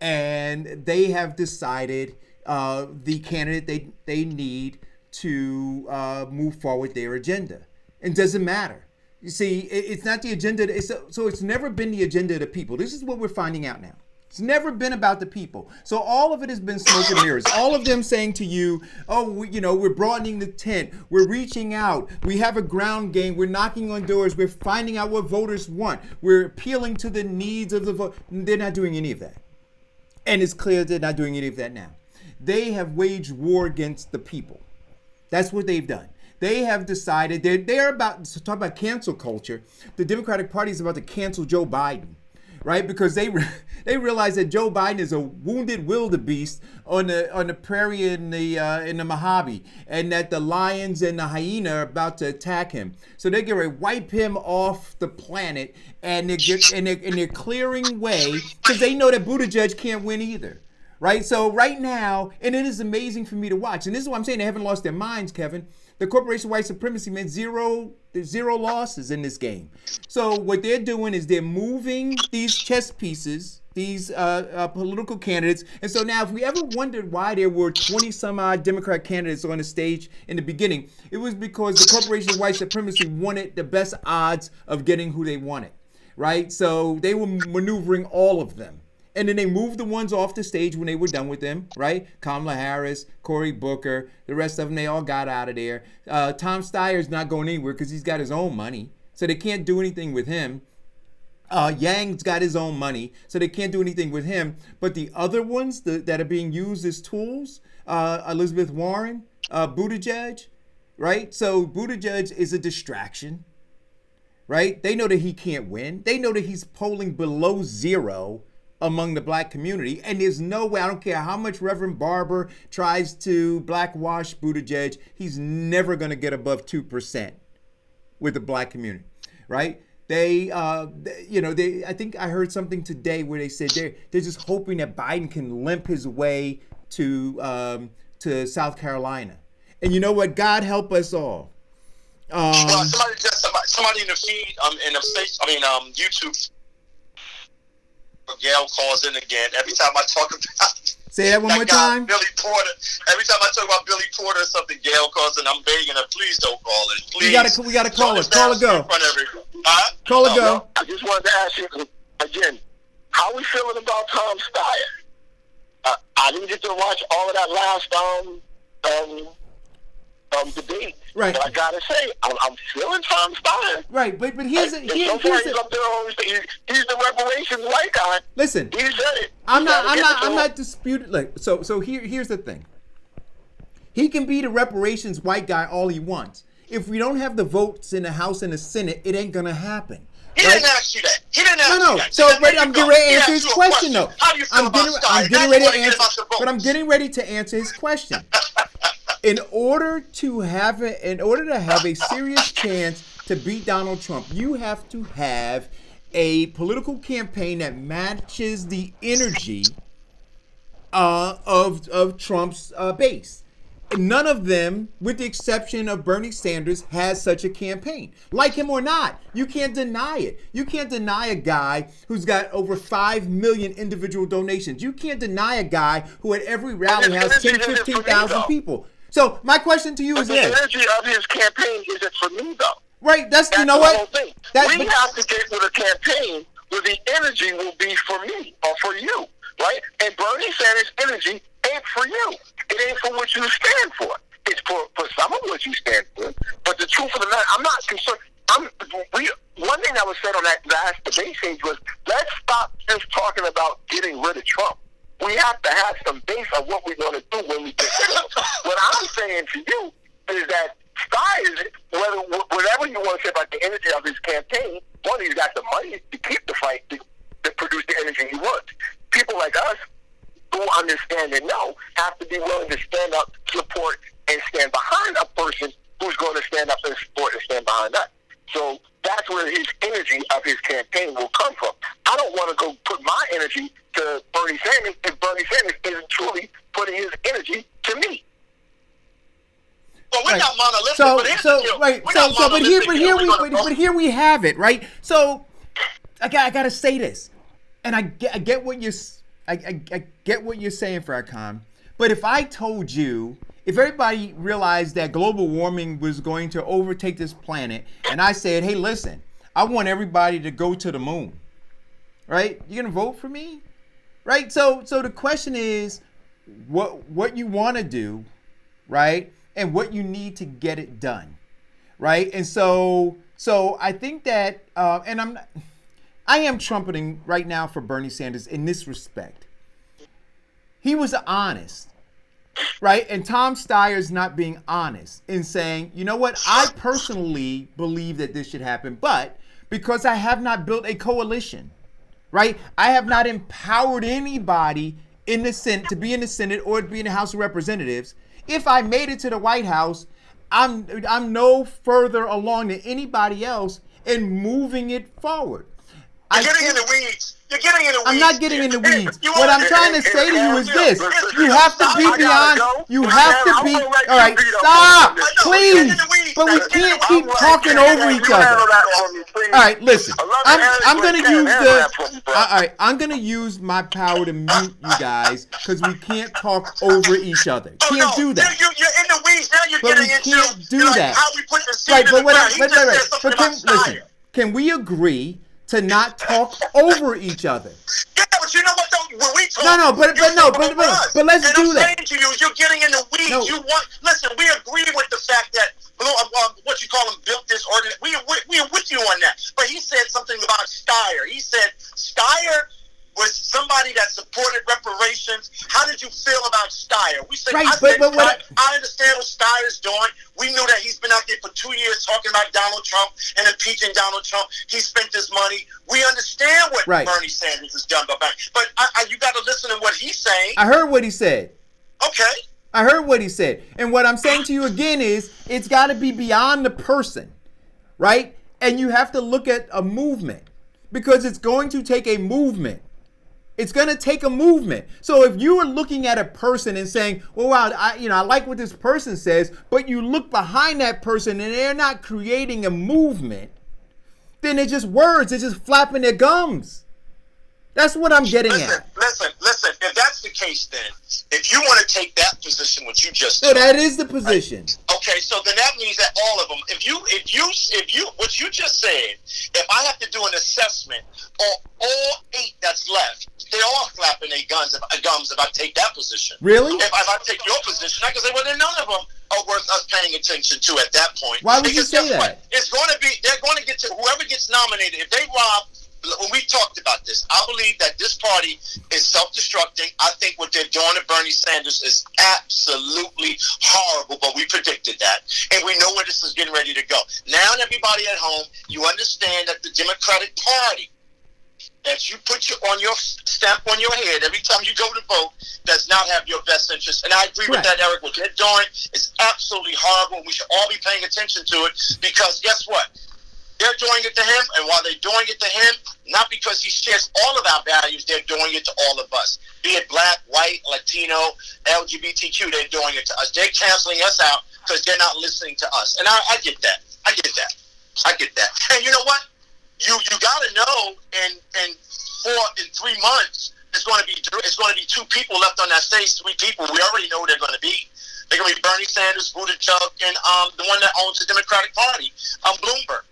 And they have decided the candidate they need to move forward their agenda. It doesn't matter. You see, it's not the agenda. So it's never been the agenda of the people. This is what we're finding out now. It's never been about the people. So all of it has been smoke and mirrors. All of them saying to you, oh, we're broadening the tent. We're reaching out. We have a ground game. We're knocking on doors. We're finding out what voters want. We're appealing to the needs of the vote. They're not doing any of that. And it's clear they're not doing any of that now. They have waged war against the people. That's what they've done. They have decided they're about to talk about cancel culture. The Democratic Party is about to cancel Joe Biden, right? Because they realize that Joe Biden is a wounded wildebeest on the prairie in the Mojave, and that the lions and the hyena are about to attack him. So they're going to wipe him off the planet, and they're clearing way because they know that Buttigieg can't win either. Right? So right now, and it is amazing for me to watch, and this is why I'm saying they haven't lost their minds, Kevin. The corporation white supremacy meant there's zero losses in this game. So what they're doing is they're moving these chess pieces, these political candidates. And so now if we ever wondered why there were 20 some odd Democrat candidates on the stage in the beginning, it was because the corporation white supremacy wanted the best odds of getting who they wanted, right? So they were maneuvering all of them. And then they moved the ones off the stage when they were done with them, right? Kamala Harris, Cory Booker, the rest of them, they all got out of there. Tom Steyer's not going anywhere because he's got his own money, so they can't do anything with him. Yang's got his own money, so they can't do anything with him. But the other ones that are being used as tools, Elizabeth Warren, Buttigieg, right? So Buttigieg is a distraction, right? They know that he can't win. They know that he's polling below zero among the black community, and there's no way, I don't care how much Reverend Barber tries to blackwash Buttigieg, he's never going to get above 2% with the black community, right? I think I heard something today where they said they're just hoping that Biden can limp his way to South Carolina. And you know what? God help us all. Well, somebody in the feed, YouTube. Gayle calls in again. Every time I talk about say that one more time. Billy Porter. Every time I talk about Billy Porter or something, Gayle calls in. I'm begging her, please don't call it. Please. We gotta call her. Call her go. Call her go. I just wanted to ask you again, how are we feeling about Tom Steyer? I didn't get to watch all of that last debate. Right. But I gotta say, I'm feeling Tom Steyer. Right, but here's so far he's up there always. He's the reparations white guy. Listen, he said it. I'm not disputing. Like, so here's the thing. He can be the reparations white guy all he wants. If we don't have the votes in the House and the Senate, it ain't gonna happen. He didn't ask you that. He didn't ask you that. So I'm getting ready to answer his question, though. How do you feel about Steyer? I'm getting ready to answer, but I'm getting ready to answer his question. In order to have a serious chance to beat Donald Trump, you have to have a political campaign that matches the energy of Trump's base. None of them, with the exception of Bernie Sanders, has such a campaign. Like him or not, you can't deny it. You can't deny a guy who's got over 5 million individual donations. You can't deny a guy who at every rally has 10, 15,000 people. So my question to you is this. The energy of his campaign isn't for me, though. Right, you know what? We have to get with a campaign where the energy will be for me or for you, right? And Bernie Sanders' energy ain't for you. It ain't for what you stand for. It's for some of what you stand for. But the truth of the matter, I'm not concerned. One thing that was said on that last debate stage was, let's stop just talking about getting rid of Trump. We have to have some base of what we're going to do when we get rid of him. What I'm saying to you is that Steyer, whatever you want to say about the energy of his campaign, one, he's got the money to keep the fight, to produce the energy he wants. People like us who understand and know have to be willing to stand up, support, and stand behind a person who's going to stand up and support and stand behind us. So that's where his energy of his campaign will come from. I don't want to go put my energy to Bernie Sanders if Bernie Sanders isn't truly putting his energy to me. Well, we're not monolithic, but here we have it, right? So I gotta say this, and I get what you're saying, Farrakhan. But if I told you, if everybody realized that global warming was going to overtake this planet, and I said, hey, listen, I want everybody to go to the moon, right? You gonna vote for me, right? So the question is, what you want to do, right? And what you need to get it done, right? And so I think that, and I am trumpeting right now for Bernie Sanders in this respect. He was honest, right? And Tom Steyer's not being honest in saying, you know what? I personally believe that this should happen, but because I have not built a coalition, right? I have not empowered anybody in the Senate to be in the Senate or to be in the House of Representatives. If I made it to the White House, I'm no further along than anybody else in moving it forward. You're getting in the weeds. I'm not getting in the weeds. What I'm trying to say to you is this. You have to be beyond. You have to be. All right, stop, please. But we can't keep talking over each other. All right, listen. I'm gonna use the. All right, I'm gonna use my power to mute you guys because we can't talk over each other. Can't do that. You're in the weeds now. You're but getting we can't do that. How we put the seed in the ground. But listen. Can we agree to not talk over each other? Yeah, but you know what? When we talk, but let's do that. I'm saying to you, you're getting in the weeds. No. Listen, we agree with the fact that what you call him built this ordinance. We are with you on that. But he said something about Steyer. He said Steyer was somebody that supported reparations. How did you feel about Steyer? We said, right, I understand what Steyer's doing. We knew that he's been out there for 2 years talking about Donald Trump and impeaching Donald Trump. He spent his money. We understand what Bernie Sanders has done. But you got to listen to what he's saying. I heard what he said. Okay. I heard what he said. And what I'm saying to you again is it's got to be beyond the person, right? And you have to look at a movement because it's going to take a movement. It's going to take a movement. So if you are looking at a person and saying, well, wow, I like what this person says, but you look behind that person and they're not creating a movement, then it's just words. It's just flapping their gums. That's what I'm getting at. Listen. If that's the case, then if you want to take that position, what you just took, that is the position. Right? Okay, so then that means that all of them. If you what you just said, if I have to do an assessment on all 8 that's left, they're all flapping their gums if I take that position. Really? If I take your position, I can say, well, then none of them are worth us paying attention to at that point. Why would you say that? What? It's going to be. They're going to get to whoever gets nominated. If they rob. When we talked about this, I believe that this party is self-destructing. I think what they're doing to Bernie Sanders is absolutely horrible, but we predicted that. And we know where this is getting ready to go. Now, everybody at home, you understand that the Democratic Party, that you put on your stamp on your head every time you go to vote, does not have your best interest. And I agree with that, Eric. What they're doing is absolutely horrible. We should all be paying attention to it because guess what? They're doing it to him, and while they're doing it to him, not because he shares all of our values, they're doing it to all of us. Be it black, white, Latino, LGBTQ, they're doing it to us. They're canceling us out because they're not listening to us. And I get that. I get that. And you know what? You got to know in 3 months, it's going to be 2 people left on that stage, 3 people. We already know who they're going to be. They're going to be Bernie Sanders, Buttigieg, and the one that owns the Democratic Party, Bloomberg.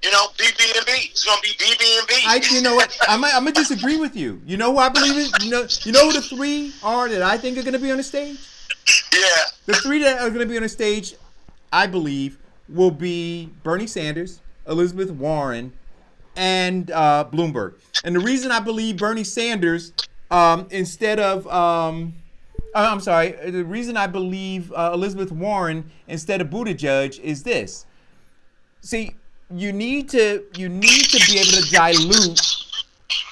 You know, BB&B. It's going to be BB&B. You know what? I'm going to disagree with you. You know who I believe is? You know who the 3 are that I think are going to be on the stage? Yeah. The 3 that are going to be on the stage, I believe, will be Bernie Sanders, Elizabeth Warren, and Bloomberg. And the reason I believe Bernie Sanders instead of... the reason I believe Elizabeth Warren instead of Buttigieg is this. See... You need to be able to dilute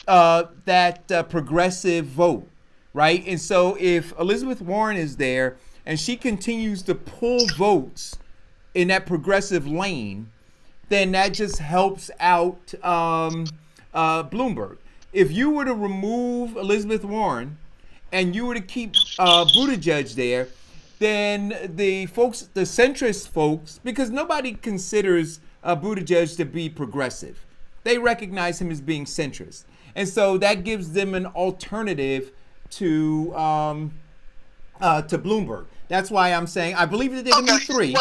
that progressive vote, right? And so if Elizabeth Warren is there and she continues to pull votes in that progressive lane, then that just helps out Bloomberg. If you were to remove Elizabeth Warren and you were to keep Buttigieg there, then the folks, the centrist folks, because nobody considers Buttigieg to be progressive. They recognize him as being centrist. And so that gives them an alternative to Bloomberg. That's why I'm saying I believe that there can be three,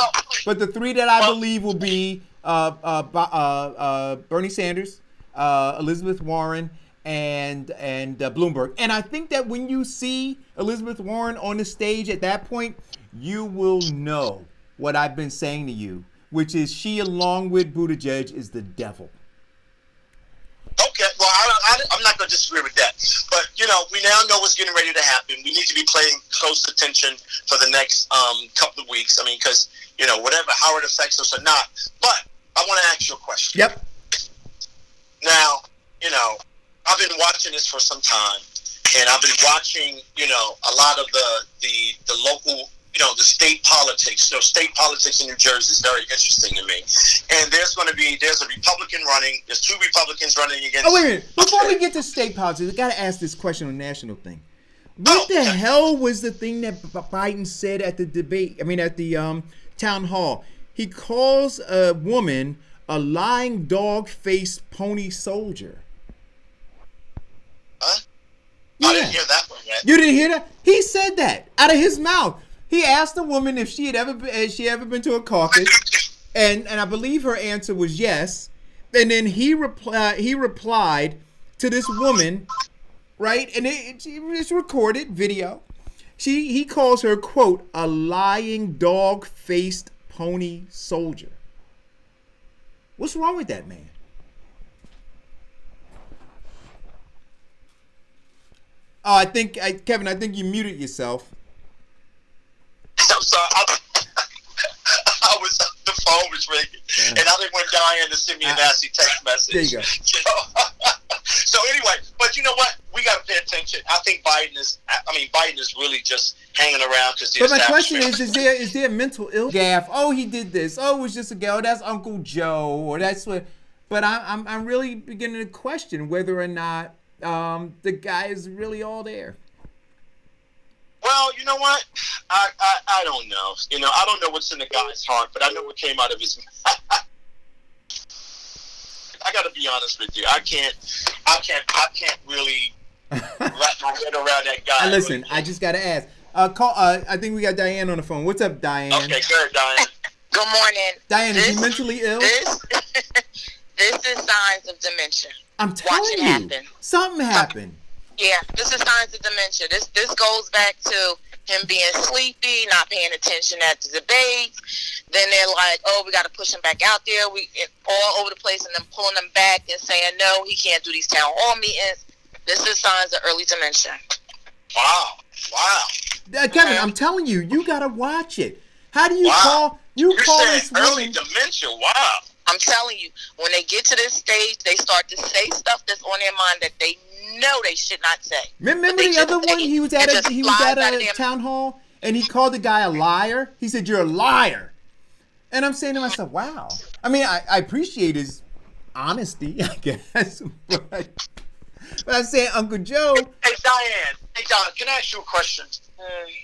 but the three that I believe will be Bernie Sanders, Elizabeth Warren, and Bloomberg. And I think that when you see Elizabeth Warren on the stage at that point, you will know what I've been saying to you, which is she, along with Buttigieg, is the devil. Okay, well, I'm not going to disagree with that. But, you know, we now know what's getting ready to happen. We need to be paying close attention for the next couple of weeks. I mean, because, you know, whatever, how it affects us or not. But I want to ask you a question. Yep. Now, you know, I've been watching this for some time, and I've been watching, you know, a lot of the local, you know, the state politics. So state politics in New Jersey is very interesting to me. And there's a Republican running. There's two Republicans running against. Oh, wait a minute. Before we get to state politics, I got to ask this question on the national thing. What the hell was the thing that Biden said at the debate? I mean, at the town hall. He calls a woman a lying dog-faced pony soldier. Huh? Yeah. I didn't hear that one yet. You didn't hear that? He said that out of his mouth. He asked the woman if she had ever been to a caucus, and I believe her answer was yes. And then he replied to this woman, right? And it's recorded video. He calls her, quote, a lying dog-faced pony soldier. What's wrong with that man? Oh, Kevin, I think you muted yourself. I'm sorry. The phone was ringing, and I didn't want Diane to send me a nasty text message. There you go. So anyway, but you know what? We got to pay attention. I think Biden is really just hanging around because. But my question is there mental illness? Gaff. Oh, he did this. Oh, it was just a girl. That's Uncle Joe, or that's what. But I'm really beginning to question whether or not the guy is really all there. Well, you know what? I don't know. You know, I don't know what's in the guy's heart, but I know what came out of his mouth. I got to be honest with you. I can't really wrap my head around that guy. Listen, I just got to ask. I think we got Diane on the phone. What's up, Diane? Okay, good, Diane. Good morning. Diane, is he mentally ill? This is signs of dementia. I'm telling you, something happened. Yeah, this is signs of dementia. This goes back to him being sleepy, not paying attention at the debates. Then they're like, "Oh, we got to push him back out there." We all over the place, and then pulling him back and saying, "No, he can't do these town hall meetings." This is signs of early dementia. Wow. Kevin, I'm telling you, you gotta watch it. How do you call? You call this early woman dementia? Wow. I'm telling you, when they get to this stage, they start to say stuff that's on their mind that they know they should not say. Remember the other one? He was at a town hall and he called the guy a liar. He said, "You're a liar." And I'm saying to myself, wow. I mean, I appreciate his honesty, I guess. But I'm saying, Uncle Joe. Hey, Diane, can I ask you a question?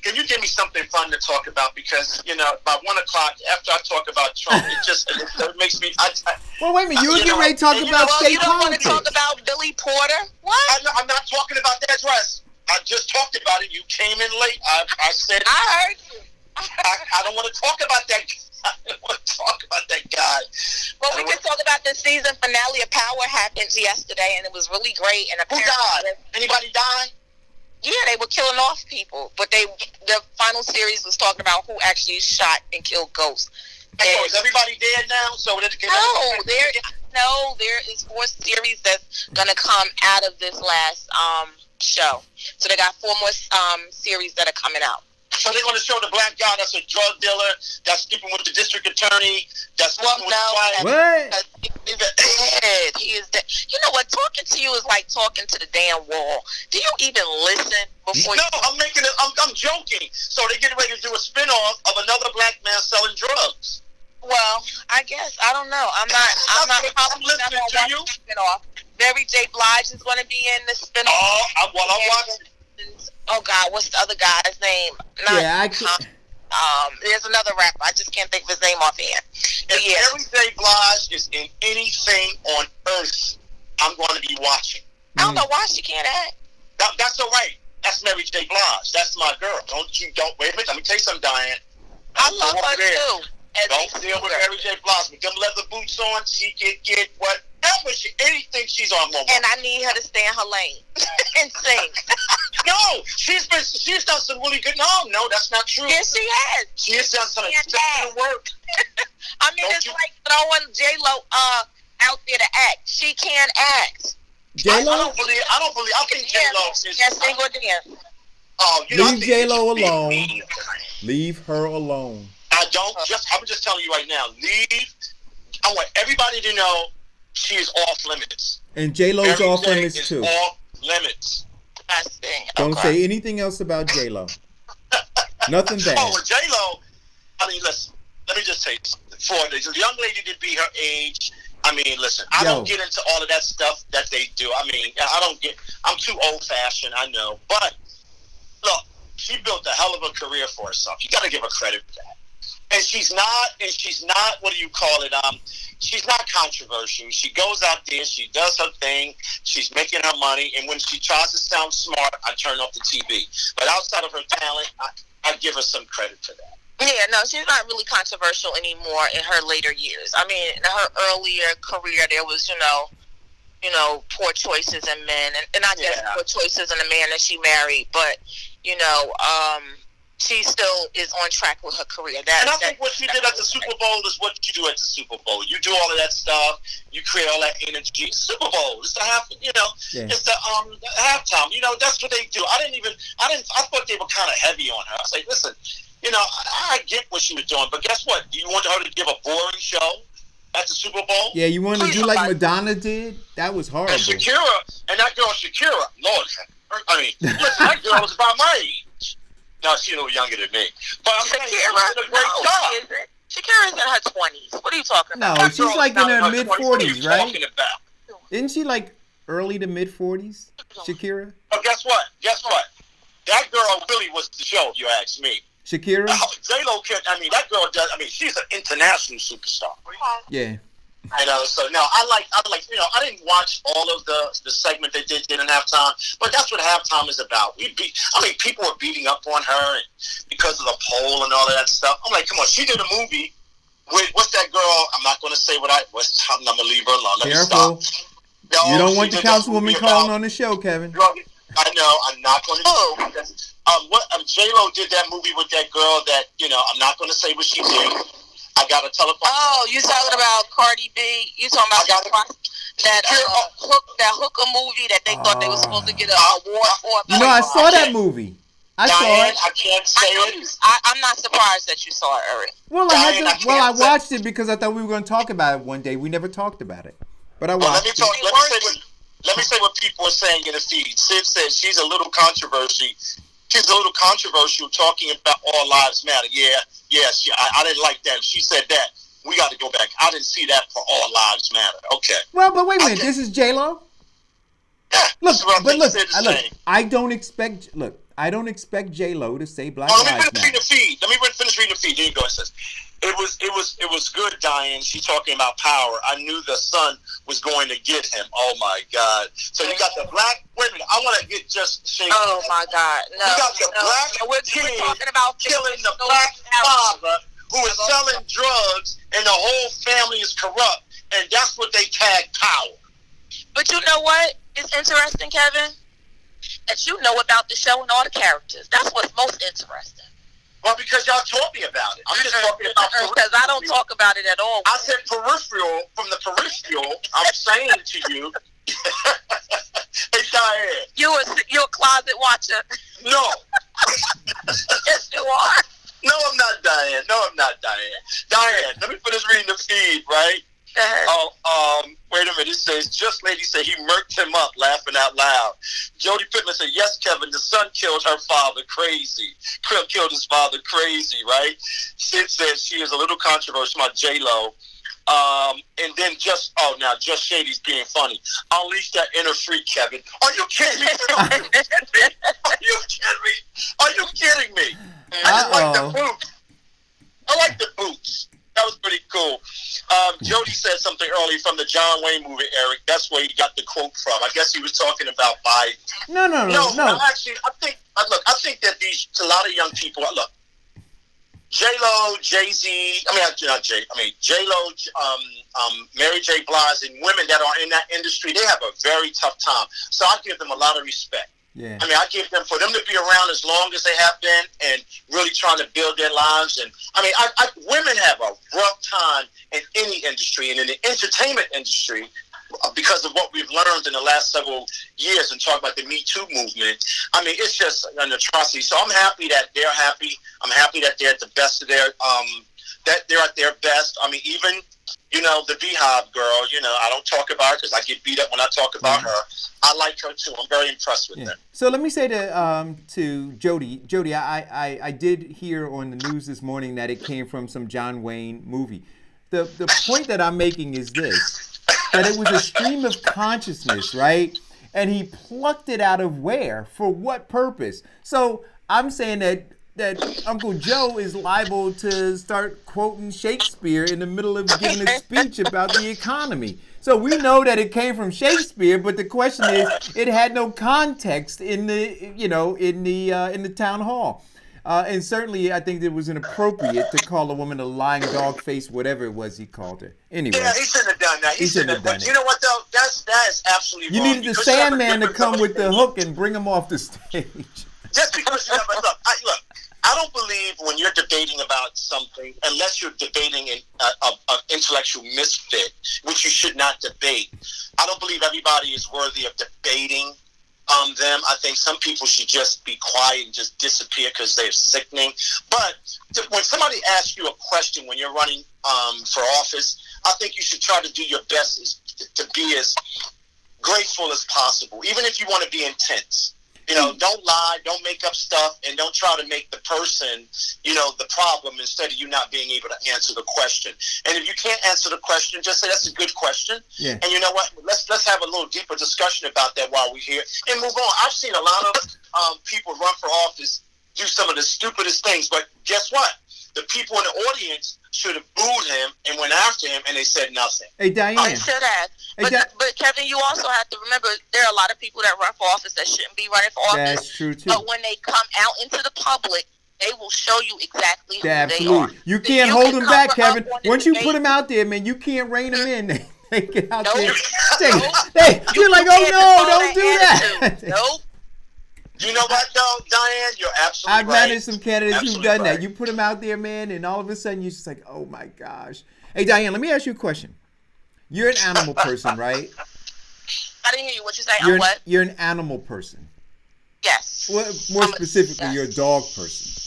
Can you give me something fun to talk about? Because, you know, by 1 o'clock, after I talk about Trump, it makes me... Well, wait a minute. You were getting ready to talk about state politics. You don't want to talk about Billy Porter? What? I'm not talking about that dress. I just talked about it. You came in late. I said... I heard you. I don't want to talk about that. I don't want to talk about that guy. Well, we can talk about the season finale of Power happened yesterday, and it was really great. And who died? Anybody die? Yeah, they were killing off people, but the final series was talking about who actually shot and killed Ghost. So is everybody dead now? There is 4 series that's gonna come out of this last show. So they got 4 more series that are coming out. So they're going to show the black guy that's a drug dealer, that's sleeping with the district attorney, that's sleeping with the What? He is dead. You know what? Talking to you is like talking to the damn wall. Do you even listen before? No, I'm joking. So they're getting ready to do a spinoff of another black man selling drugs. Well, I guess I don't know. I'm not listening to you. Spinoff. Mary J. Blige is going to be in the spinoff. Oh, I'm watching. Oh God, what's the other guy's name? I can't. There's another rapper. I just can't think of his name offhand. If Mary J. Blige is in anything on earth, I'm going to be watching. I don't know why she can't act. That's all right. That's Mary J. Blige. That's my girl. Don't wait a minute. Let me tell you something, Diane. I love her too. Don't deal with Mary J. Blige. With them leather boots on, she can get whatever anything she's on. And I need her to stay in her lane and sing. No, she's done some really good. No, that's not true. Yes, she has. She has done some exceptional work. I mean, it's like throwing J-Lo out there to act. She can't act. J-Lo? I don't believe. I think J-Lo is. Yes, single dance. Oh, leave J-Lo alone. Leave her alone. I'm just telling you right now. I want everybody to know she is off limits. And J-Lo's off limits too. Off limits. Don't say anything else about J-Lo. Nothing bad. Oh, well, J-Lo. I mean, listen. Let me just say, for the young lady to be her age. I mean, listen. I don't get into all of that stuff that they do. I mean, I'm too old-fashioned. I know, but look, she built a hell of a career for herself. You got to give her credit for that. And she's not, what do you call it? She's not controversial. She goes out there, she does her thing, she's making her money, and when she tries to sound smart, I turn off the TV. But outside of her talent, I give her some credit for that. Yeah, no, she's not really controversial anymore in her later years. I mean, in her earlier career, there was, poor choices in men, and not just poor choices in the man that she married, but, she still is on track with her career. And I think what she did at the Super Bowl is what you do at the Super Bowl. You do all of that stuff. You create all that energy. Super Bowl. It's the it's the halftime. That's what they do. I thought they were kind of heavy on her. I was like, listen, I get what she was doing, but guess what? Do you want her to give a boring show at the Super Bowl? Yeah, you want to do like Madonna did? That was horrible. And that girl Shakira, Lord, I mean, listen, that girl was about my age. No, she's a little younger than me. But I'm saying she did a great job. Shakira's in her 20s. What are you talking about? No, she's like in her mid-40s, right? Talking about? Isn't she like early to mid-40s, Shakira? But guess what? That girl really was the show, if you ask me. Shakira? J-Lo, that girl does, she's an international superstar. Yeah. So no, I didn't watch all of the segment they did in halftime, but that's what halftime is about. People were beating up on her because of the poll and all of that stuff. I'm like, come on, she did a movie with, what's that girl? I'm not going to say I'm going to leave her alone. Let me stop. You don't want the councilwoman calling on the show, Kevin. I know, I'm not going to do that. J-Lo did that movie with that girl that, I'm not going to say what she did. I got a telephone. Oh, you talking about Cardi B? You talking about that hooker movie that they thought they were supposed to get an award for? I saw that movie. I saw it. I can't say it. I'm not surprised that you saw it, Eric. Well, I watched it because I thought we were going to talk about it one day. We never talked about it, but I watched it. Let me say what people are saying in the feed. Sid says she's a little controversial. She's a little controversial talking about all lives matter. I didn't like that. She said that. We got to go back. I didn't see that for all lives matter. Okay. Well, but wait a minute. This is J-Lo? Yeah. Look, I don't expect J-Lo to say Black Lives Matter. Let me finish reading the feed. There you go. It says, it was good, Diane. She's talking about power. I knew the son was going to get him. Oh my God! So you got the black women. I want to get just shaken. Oh my God! No, you got the black kid talking about killing the black father who is selling drugs, and the whole family is corrupt, and that's what they tag power. But you know what? It's interesting, Kevin, that you know about the show and all the characters. That's what's most interesting. Well, because y'all told me about it. I'm just talking about because I don't talk about it at all. I said peripheral from the peripheral. I'm saying to you, hey Diane, you're a closet watcher. No. Yes, you are. No, I'm not Diane. Diane, let me finish reading the feed, right? Wait a minute. It says, just lady said he murked him up, laughing out loud. Jody Pittman said, yes, Kevin, the son killed her father, crazy. Killed his father, crazy, right? Sid says she is a little controversial, my J-Lo. And then Just Shady's being funny. Unleash that inner freak, Kevin. Are you kidding me? Are you kidding me? I just like the boots. I like the boots. That was pretty cool. Jody said something earlier from the John Wayne movie, Eric. That's where he got the quote from. I guess he was talking about Biden. No. Actually, I think that a lot of young people, look, J-Lo, Jay-Z, J-Lo, Mary J. Blige, and women that are in that industry, they have a very tough time. So I give them a lot of respect. Yeah. I mean, I give them, for them to be around as long as they have been and really trying to build their lives. And I mean, women have a rough time in any industry, and in the entertainment industry, because of what we've learned in the last several years and talk about the Me Too movement. I mean, it's just an atrocity. So I'm happy that they're happy. I'm happy that they're at the best of their, that they're at their best. I mean, even, the Beehive girl, I don't talk about her because I get beat up when I talk about her. I like her too. I'm very impressed with them. So let me say to Jody, I did hear on the news this morning that it came from some John Wayne movie. The point that I'm making is this, that it was a stream of consciousness, right? And he plucked it out of where? For what purpose? So I'm saying that Uncle Joe is liable to start quoting Shakespeare in the middle of giving a speech about the economy. So we know that it came from Shakespeare, but the question is, it had no context in the town hall. And certainly, I think it was inappropriate to call a woman a lying dog face, whatever it was he called her. Anyway. Yeah, he shouldn't have done that. He shouldn't have done it. You know what, though? That is absolutely wrong. You needed the Sandman to come with the hook and bring him off the stage. Just because look, I don't believe when you're debating about something, unless you're debating an intellectual misfit, which you should not debate. I don't believe everybody is worthy of debating them. I think some people should just be quiet and just disappear because they're sickening. But when somebody asks you a question when you're running for office, I think you should try to do your best to be as graceful as possible, even if you want to be intense. Don't lie, don't make up stuff, and don't try to make the person, the problem instead of you not being able to answer the question. And if you can't answer the question, just say that's a good question. Yeah. And you know what? Let's have a little deeper discussion about that while we're here and move on. I've seen a lot of people run for office do some of the stupidest things, but guess what? The people in the audience should have booed him and went after him, and they said nothing. Hey, Diane. I should have. But Kevin, you also have to remember there are a lot of people that run for office that shouldn't be running for office. That's true, too. But when they come out into the public, they will show you exactly who Absolutely. they are. You can't hold them back, Kevin. Once you put them out there, man, you can't rein them in. They get out there. You're like, oh, no, don't do that. Nope. You know what, though, Diane? You're absolutely I've managed some candidates who've done that. You put them out there, man, and all of a sudden you're just like, oh, my gosh. Hey, Diane, let me ask you a question. You're an animal person, right? I didn't hear you. What you say? What? You're an animal person. Yes. Well, more specifically, you're a dog person.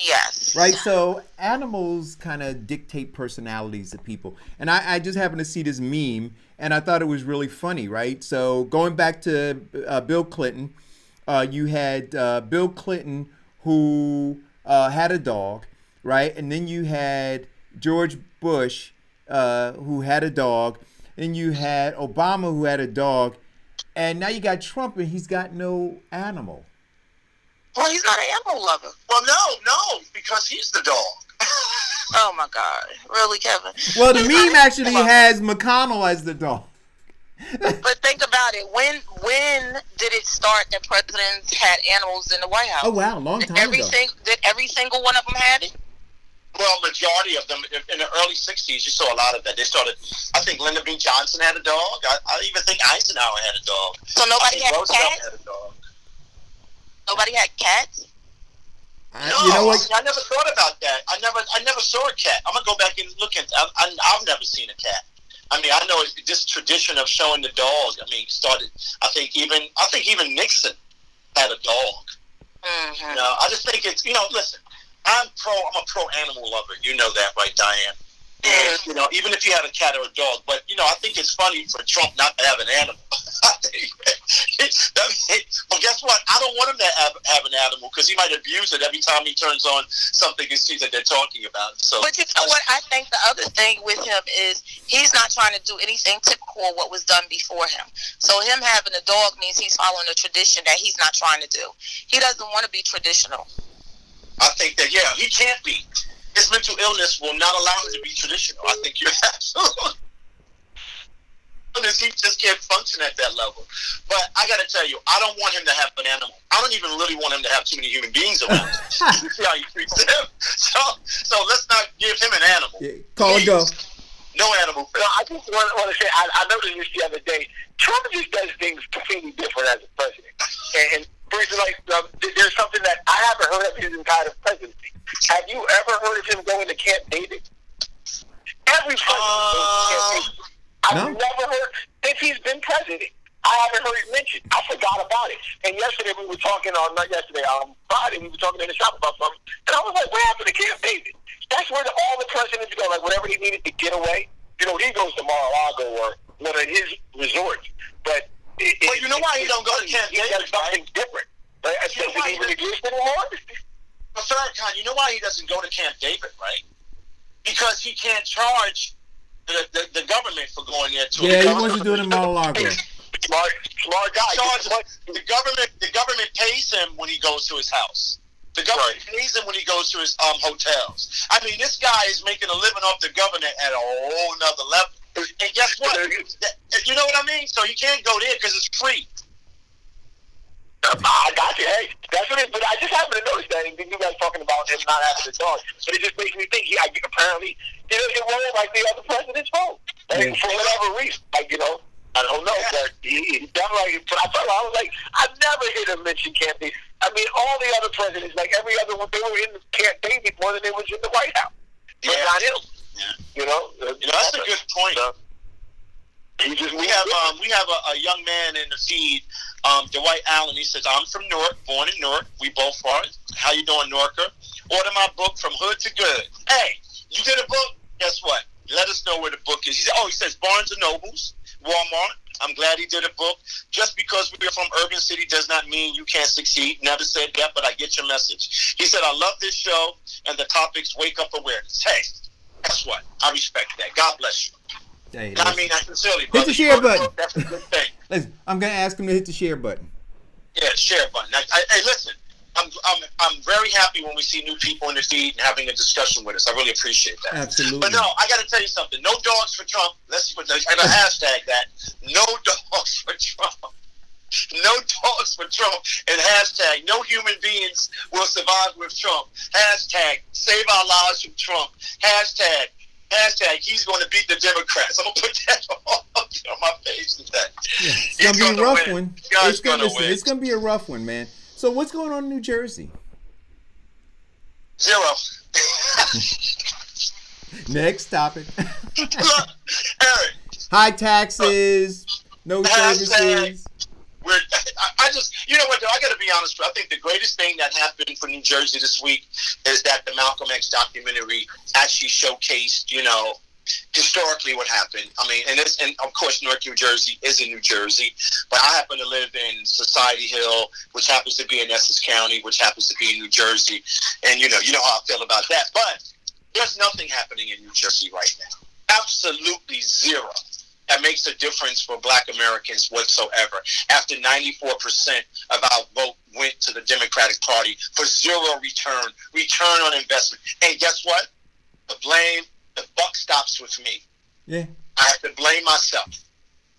Yes. Right? So animals kind of dictate personalities to people. And I just happened to see this meme, and I thought it was really funny, right? So going back to Bill Clinton, you had Bill Clinton who had a dog, right? And then you had George Bush who had a dog. And you had Obama who had a dog. And now you got Trump and he's got no animal. Well, he's not an animal lover. Well, no, because he's the dog. Oh, my God. Really, Kevin? Well, the meme actually has McConnell as the dog. But think about it. When did it start that presidents had animals in the White House? Oh, wow, long time ago. Did every single one of them have it? Well, majority of them in the early 60s, you saw a lot of that. They started, I think Lyndon B. Johnson had a dog. I even think Eisenhower had a dog. So nobody had Roosevelt cats? had a dog. Nobody had cats? No, you know what? I never thought about that. I never saw a cat. I'm gonna go back and look at. I've never seen a cat. I mean, I know this tradition of showing the dog. I mean, started. I think even Nixon had a dog. Mm-hmm. I just think it's. Listen. I'm a pro animal lover. You know that, right, Diane? And, even if you had a cat or a dog, but I think it's funny for Trump not to have an animal. But guess what? I don't want him to have an animal because he might abuse it every time he turns on something and sees that they're talking about it. So, but you know what? I think the other thing with him is he's not trying to do anything typical of what was done before him. So him having a dog means he's following a tradition that he's not trying to do. He doesn't want to be traditional. I think that, he can't be. His mental illness will not allow him to be traditional. I think you're absolutely. He just can't function at that level. But I got to tell you, I don't want him to have an animal. I don't even really want him to have too many human beings around him. You see how he treats them. So let's not give him an animal. Yeah, call it go. No animal. No, I just want to say, I noticed this the other day. Trump just does things completely different as a president. And for instance, there's something that I haven't heard of his entire presidency. Have you ever heard of him going to Camp David? Every president goes to Camp David. I've never heard, since he's been president, I haven't heard it mentioned. I forgot about it. And yesterday we were talking Friday we were talking in the shop about something, and I was like, what happened to Camp David? That's where all the presidents go, like whenever he needed to get away. He goes to Mar-a-Lago or one of his resorts. But you know why he don't go to Camp David? That's something different. Right? Does it even exist anymore? But Farrakhan, you know why he doesn't go to Camp David, right? Because he can't charge the government for going there too. Yeah, he wants to do it in Mar-a-Lago. Smart guy. The government pays him when he goes to his house. The government pays him when he goes to his hotels. I mean, this guy is making a living off the government at a whole nother level. And guess what? You know what I mean? So you can't go there because it's free. I got you. Hey, that's what it is. But I just happened to notice that, and you guys talking about him not having a dog. But it just makes me think apparently it wasn't like the other president's fault. Like, for whatever reason. I don't know. But he definitely. But I was like, I've never heard him mention Camp David. I mean, all the other presidents, like every other one, they were in Camp David more than they was in the White House. But not him. Yeah. That's a good point. We have a young man in the feed, Dwight Allen. He says, I'm from Newark, born in Newark. We both are. How you doing, Newarker? Order my book From Hood to Good. Hey, you did a book? Guess what? Let us know where the book is. He says Barnes & Nobles, Walmart. I'm glad he did a book. Just because we're from Urban City does not mean you can't succeed. Never said that, but I get your message. He said, I love this show and the topics wake up awareness. Hey, guess what? I respect that. God bless you. Hey, I mean, I sincerely, hit the share button. That's a good thing. Listen, I'm going to ask him to hit the share button. Yeah, share button. Hey, listen, I'm very happy when we see new people in the feed and having a discussion with us. I really appreciate that. Absolutely. But no, I got to tell you something. No dogs for Trump. Let's put a hashtag that. No dogs for Trump. No dogs for Trump. And hashtag no human beings will survive with Trump. Hashtag save our lives from Trump. Hashtag he's going to beat the Democrats. I'm going to put that on my page today. Yeah, it's going to be a rough one. It's going to be a rough one, man. So what's going on in New Jersey? Zero. Next topic. Look, Eric. High taxes, no services. I just, you know what, though, I got to be honest with you. I think the greatest thing that happened for New Jersey this week is that the Malcolm X documentary actually showcased, historically what happened. I mean, and of course, Newark, New Jersey is in New Jersey, but I happen to live in Society Hill, which happens to be in Essex County, which happens to be in New Jersey, and you know how I feel about that. But there's nothing happening in New Jersey right now. Absolutely zero. That makes a difference for Black Americans whatsoever. After 94% of our vote went to the Democratic Party for zero return on investment. And guess what? The buck stops with me. Yeah. I have to blame myself.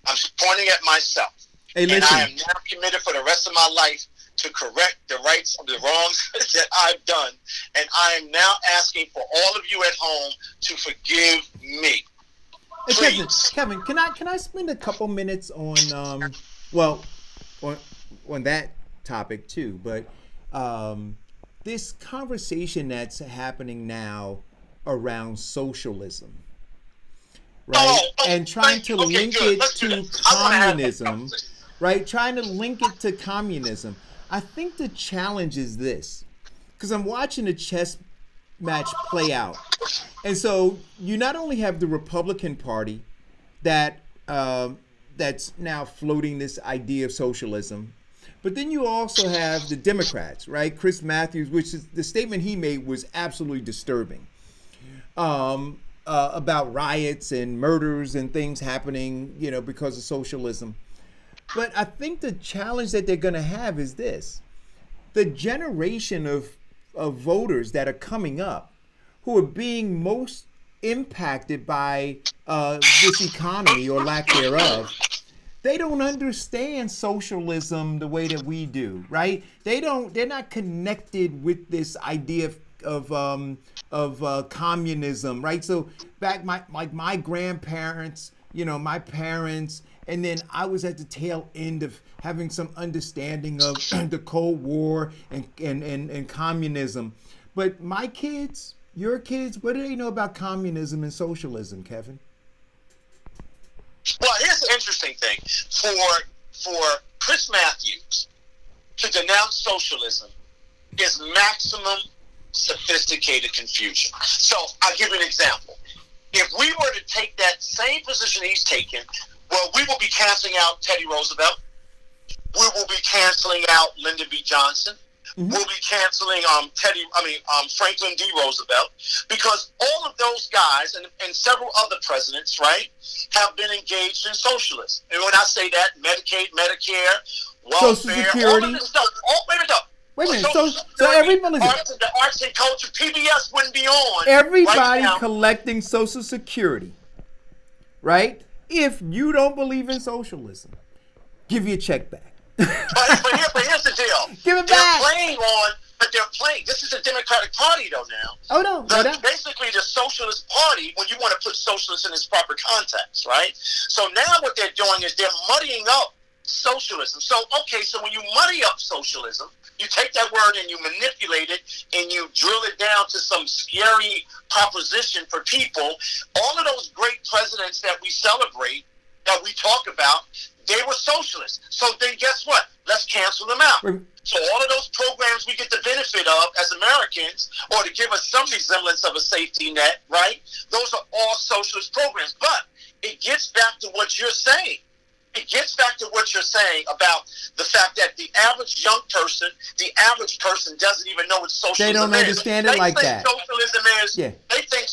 I'm pointing at myself. Hey, listen. And I am now committed for the rest of my life to correct the wrongs that I've done. And I am now asking for all of you at home to forgive me. Hey, Kevin, can I spend a couple minutes on on that topic too? But this conversation that's happening now around socialism, right? And trying to link it to communism, right? Trying to link it to communism. I think the challenge is this, because I'm watching a chess match play out. And so you not only have the Republican Party that that's now floating this idea of socialism, but then you also have the Democrats, right? Chris Matthews, which is the statement he made was absolutely disturbing, about riots and murders and things happening, because of socialism. But I think the challenge that they're going to have is this: the generation of voters that are coming up, who are being most impacted by this economy or lack thereof, they don't understand socialism the way that we do, right? They're not connected with this idea of communism, right? So back my grandparents, my parents, and then I was at the tail end of having some understanding of the Cold War and communism. But my kids, your kids, what do they know about communism and socialism, Kevin? Well, here's the interesting thing. For Chris Matthews to denounce socialism is maximum sophisticated confusion. So I'll give you an example. If we were to take that same position he's taken, well, we will be canceling out Teddy Roosevelt. We will be canceling out Lyndon B. Johnson. Mm-hmm. We'll be canceling Franklin D. Roosevelt, because all of those guys and several other presidents, right, have been engaged in socialism. And when I say that, Medicaid, Medicare, welfare, Social Security, all of this stuff. Wait a minute. So everybody, the arts and culture, PBS wouldn't be on. Everybody right now. Collecting Social Security, right? If you don't believe in socialism, give you a check back. but here's the deal. Give it they're back. They're playing. This is a Democratic Party, though, now. Oh, no. Basically, the Socialist Party, when you want to put socialist in its proper context, right? So now what they're doing is they're muddying up socialism. So when you muddy up socialism, you take that word and you manipulate it and you drill it down to some scary proposition for people. All of those great presidents that we celebrate, that we talk about, they were socialists. So then guess what? Let's cancel them out. So all of those programs we get the benefit of as Americans, or to give us some resemblance of a safety net, right? Those are all socialist programs. But it gets back to what you're saying. It gets back to what you're saying about the fact that the average young person, the average person doesn't even know what socialism is. They don't understand it like that. Socialism is, yeah. They think,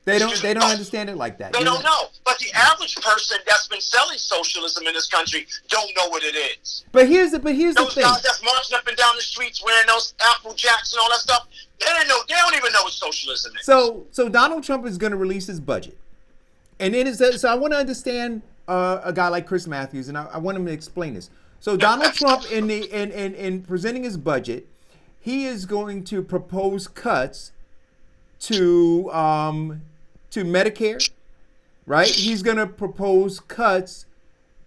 They don't understand it like that. They don't know. But the average person that's been selling socialism in this country don't know what it is. But here's the thing. Those guys that's marching up and down the streets wearing those Apple Jacks and all that stuff, they don't even know what socialism is. So Donald Trump is going to release his budget. And so I want to understand a guy like Chris Matthews, and I want him to explain this. So Donald Trump, in presenting his budget, he is going to propose cuts to Medicare, right? He's going to propose cuts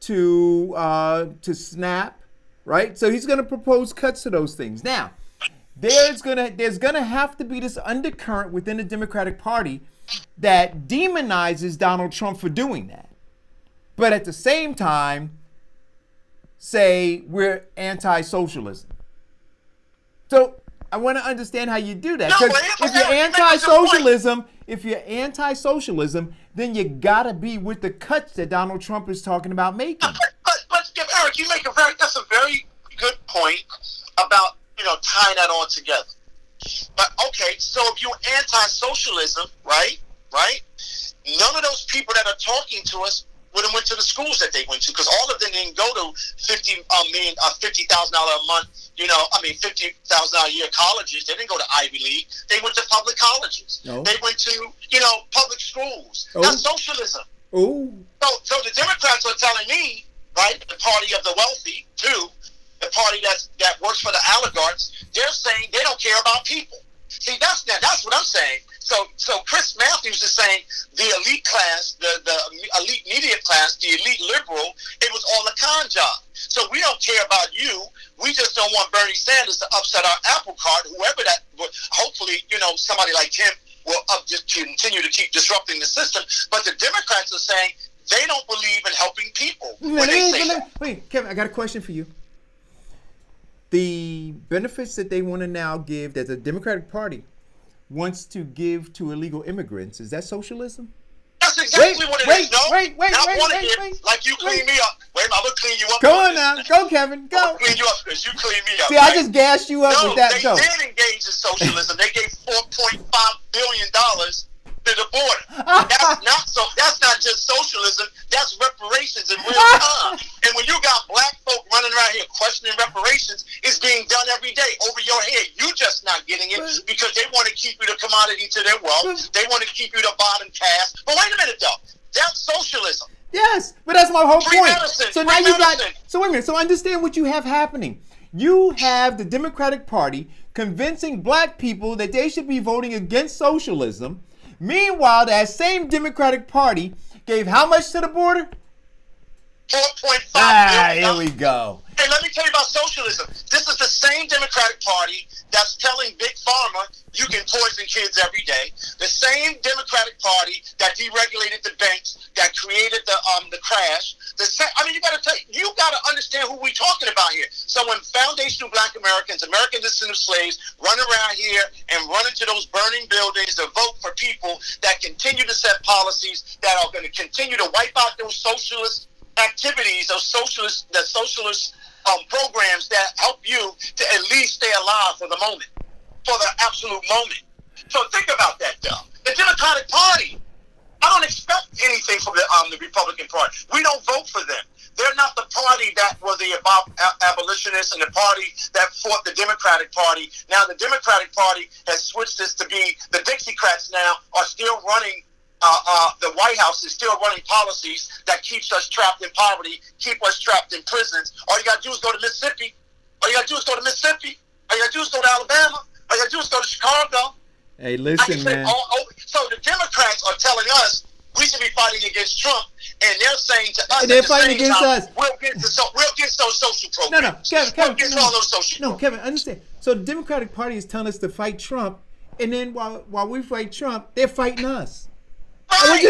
to SNAP, right? So he's going to propose cuts to those things. Now, there's gonna have to be this undercurrent within the Democratic Party that demonizes Donald Trump for doing that. But at the same time, say we're anti-socialism. So I want to understand how you do that. Because if you're anti-socialism, then you gotta be with the cuts that Donald Trump is talking about making. But Eric, you make that's a very good point about tying that all together. But so if you're anti-socialism, right? None of those people that are talking to us would have went to the schools that they went to, because all of them didn't go to $50,000 a month, $50,000 a year colleges. They didn't go to Ivy League. They went to public colleges. No. They went to, public schools. Oh. That's socialism. Oh. So the Democrats are telling me, right, the party of the wealthy, too, the party that works for the oligarchs, they're saying they don't care about people. See, that's what I'm saying. So Chris Matthews is saying the elite class, the elite media class, the elite liberal, it was all a con job. So we don't care about you. We just don't want Bernie Sanders to upset our apple cart, whoever that would. Hopefully, somebody like him will just continue to keep disrupting the system. But the Democrats are saying they don't believe in helping people. Wait, Kevin, I got a question for you. The benefits that they want to now give, that the Democratic Party wants to give to illegal immigrants. Is that socialism? That's exactly what it is. No, wait, like you clean me up. Wait, I'm gonna clean you up. Go on now, go Kevin, go. I'm gonna clean you up because you clean me up. See, I just gassed you up with that. They did engage in socialism. They gave $4.5 billion to the border. That's not just socialism. That's reparations in real time. And when you got black folk running around here questioning reparations, it's being done every day over your head. You just not getting it because they want to keep you the commodity to their wealth. They want to keep you the bottom caste. But wait a minute though, that's socialism. Yes, but that's my whole point. Medicine, so now you got. So wait a minute. So understand what you have happening. You have the Democratic Party convincing black people that they should be voting against socialism. Meanwhile, that same Democratic Party gave how much to the border? $4.5 billion. Here we go. Hey, let me tell you about socialism. This is the same Democratic Party that's telling Big Pharma you can poison kids every day. The same Democratic Party that deregulated the banks, that created the crash. You gotta understand who we're talking about here. So when foundational black Americans, American descendant slaves, run around here and run into those burning buildings to vote for people that continue to set policies that are going to continue to wipe out those socialist activities, those socialist programs that help you to at least stay alive for the moment, for the absolute moment. So think about that, though. The Democratic Party, I don't expect anything from the Republican Party. We don't vote for them. They're not the party that were the abolitionists and the party that fought the Democratic Party. Now the Democratic Party has switched this to be the Dixiecrats now are still running. The White House is still running policies that keeps us trapped in poverty, keep us trapped in prisons. All you got to do is go to Mississippi. All you got to do is go to Mississippi. All you got to do is go to Alabama. All you got to do is go to Chicago. Hey, listen, man. So the Democrats are telling us we should be fighting against Trump, and they're saying to us, they're fighting against us. We'll get those social programs. Kevin, understand. So the Democratic Party is telling us to fight Trump, and then while we fight Trump, they're fighting us. Right.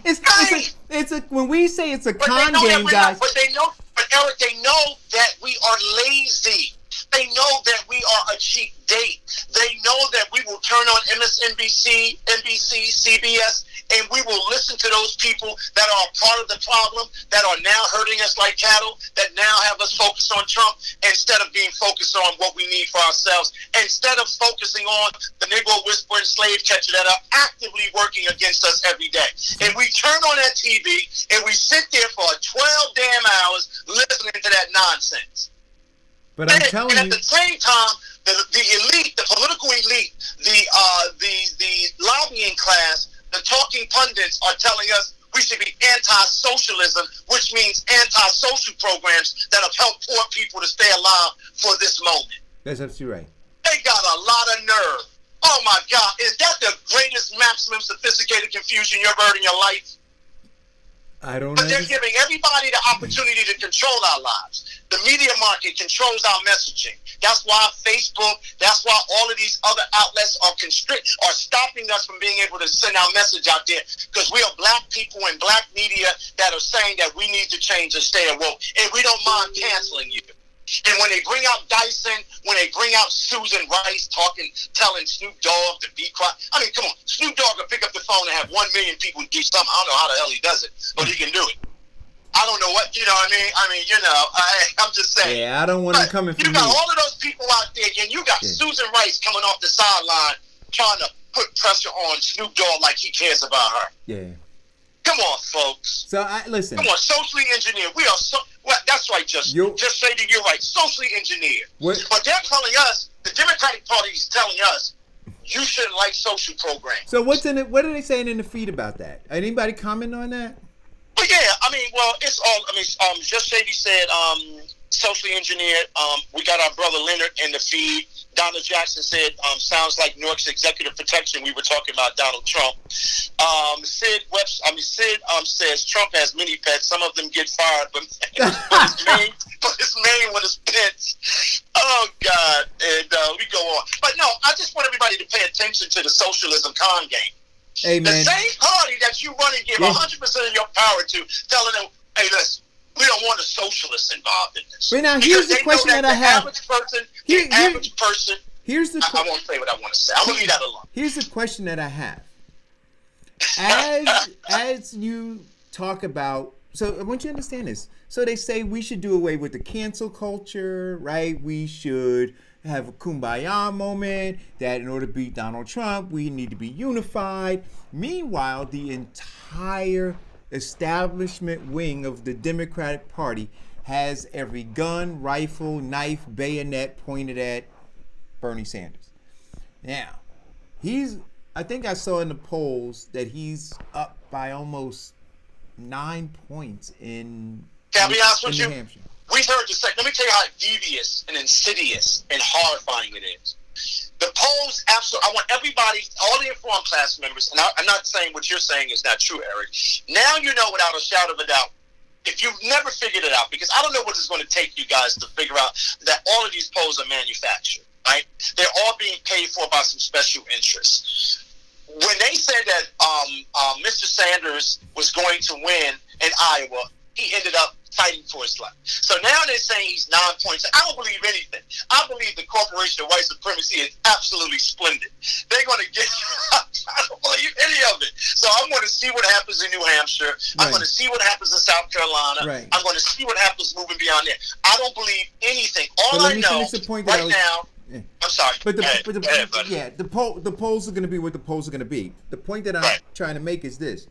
It's a when we say it's a con game, guys. But Eric, they know that we are lazy. They know that we are a cheap date. They know that we will turn on MSNBC, NBC, CBS, and we will listen to those people that are a part of the problem, that are now hurting us like cattle, that now have us focused on Trump instead of being focused on what we need for ourselves, instead of focusing on the Negro whisperer and slave catcher that are actively working against us every day. And we turn on that TV and we sit there for 12 damn hours listening to that nonsense. But I'm telling you, at the same time, the elite, the political elite, the lobbying class, the talking pundits are telling us we should be anti-socialism, which means anti-social programs that have helped poor people to stay alive for this moment. That's absolutely right. They got a lot of nerve. Oh my God, is that the greatest, maximum sophisticated confusion you ever heard in your life? I don't know. But they're giving everybody the opportunity to control our lives. The media market controls our messaging. That's why Facebook, that's why all of these other outlets are stopping us from being able to send our message out there, because we are black people in black media that are saying that we need to change and stay awoke. And we don't mind canceling you. And when they bring out Dyson, when they bring out Susan Rice telling Snoop Dogg to be quiet. I mean, come on. Snoop Dogg will pick up the phone and have 1 million people do something. I don't know how the hell he does it, but he can do it. I don't know what, you know what I mean? I'm just saying. Yeah, I don't want to come in for you got all of those people out there, and you got Susan Rice coming off the sideline trying to put pressure on Snoop Dogg like he cares about her. Yeah. Come on, folks. So, listen. Come on, socially engineered. We are that's right, just say that you're right. Socially engineered. But they're telling us, the Democratic Party is telling us, you shouldn't like social programs. So what's in it? What are they saying in the feed about that? Anybody comment on that? Well, yeah. It's all. Just Shady said, socially engineered. We got our brother Leonard in the feed. Donald Jackson said, sounds like Newark's executive protection. We were talking about Donald Trump. Sid says Trump has many pets. Some of them get fired, but his main one is pets. Oh, God. And we go on. But no, I just want everybody to pay attention to the socialism con game. Hey, man. The same party that you run and give 100% of your power to, telling them, hey, listen, we don't want a socialist involved in this. But now, here's the question that I have. The average person Here's the. I won't say what I want to say. I'm gonna leave that alone. Here's the question that I have. As you talk about, so I want you to understand this. So they say we should do away with the cancel culture, right? We should have a kumbaya moment, that in order to beat Donald Trump, we need to be unified. Meanwhile, the entire establishment wing of the Democratic Party has every gun, rifle, knife, bayonet pointed at Bernie Sanders. Now, I think I saw in the polls that he's up by almost 9 points in Can I be honest with New you? Hampshire. We heard this. Let me tell you how devious and insidious and horrifying it is. The polls, absolutely. I want everybody, all the informed class members, and I'm not saying what you're saying is not true, Eric. Now you know without a shadow of a doubt. If you've never figured it out, because I don't know what it's going to take you guys to figure out that all of these polls are manufactured, right? They're all being paid for by some special interests. When they said that Mr. Sanders was going to win in Iowa, he ended up fighting for his life. So now they're saying he's 9 points. I don't believe anything. I believe the Corporation of White Supremacy is absolutely splendid. They're going to get... I don't believe any of it. So I'm going to see what happens in New Hampshire. I'm going to see what happens in South Carolina. Right. I'm going to see what happens moving beyond there. I don't believe anything. All But let I me know finish the point that right now... Yeah. I'm sorry. But Go ahead, buddy. the polls are going to be what the polls are going to be. The point that I'm trying to make is this: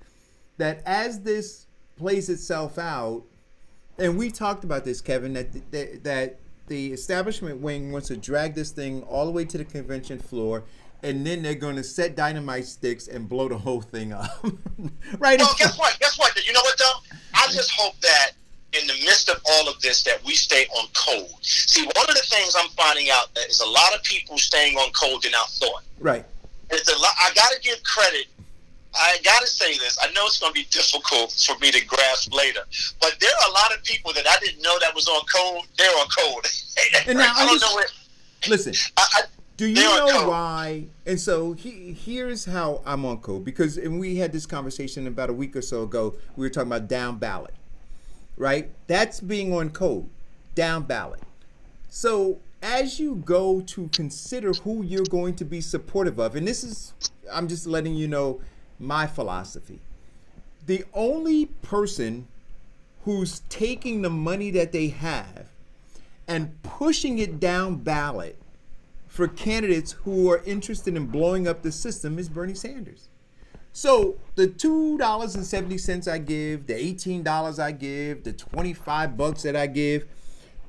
that as this plays itself out, and we talked about this, Kevin, that the establishment wing wants to drag this thing all the way to the convention floor, and then they're going to set dynamite sticks and blow the whole thing up. Right? Well, guess what? You know what, though? I just hope that in the midst of all of this that we stay on code. See, one of the things I'm finding out that is a lot of people staying on code in our thought. Right. It's a lot. I got to give credit. I got to say this. I know it's going to be difficult for me to grasp later, but there are a lot of people that I didn't know that was on code. They're on code. And now I don't know where. Listen. Do you they're on know code. why? And so here's how I'm on code, because and we had this conversation about a week or so ago. We were talking about down ballot. Right? That's being on code, down ballot. So as you go to consider who you're going to be supportive of, and this is, I'm just letting you know my philosophy. The only person who's taking the money that they have and pushing it down ballot for candidates who are interested in blowing up the system is Bernie Sanders. So the $2.70 I give, the $18 I give, the $25 that I give,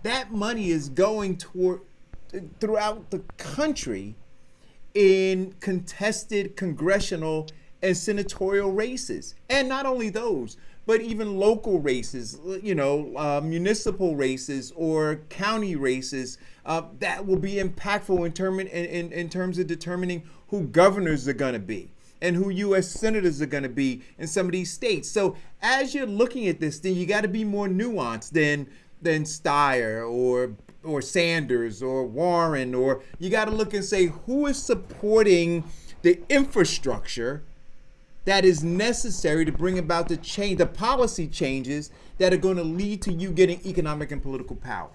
that money is going throughout the country in contested congressional and senatorial races. And not only those, but even local races, municipal races or county races that will be impactful in terms of determining who governors are going to be and who U.S. senators are going to be in some of these states. So as you're looking at this thing, you got to be more nuanced than Steyer or Sanders or Warren, or you got to look and say who is supporting the infrastructure that is necessary to bring about the change, the policy changes that are going to lead to you getting economic and political power.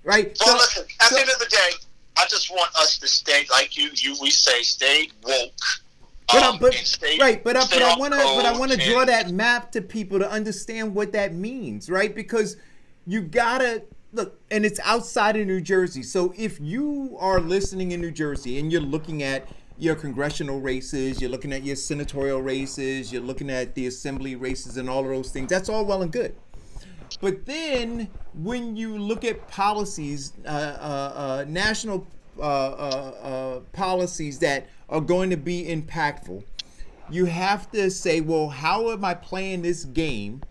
Right? Well, listen, at the end of the day, I just want us to stay, like we say, stay woke. But I want to draw that map to people to understand what that means, right? Because you gotta look, and it's outside of New Jersey. So if you are listening in New Jersey and you're looking at your congressional races, you're looking at your senatorial races, you're looking at the assembly races and all of those things, that's all well and good. But then when you look at policies, national policies that are going to be impactful, you have to say, well, how am I playing this game?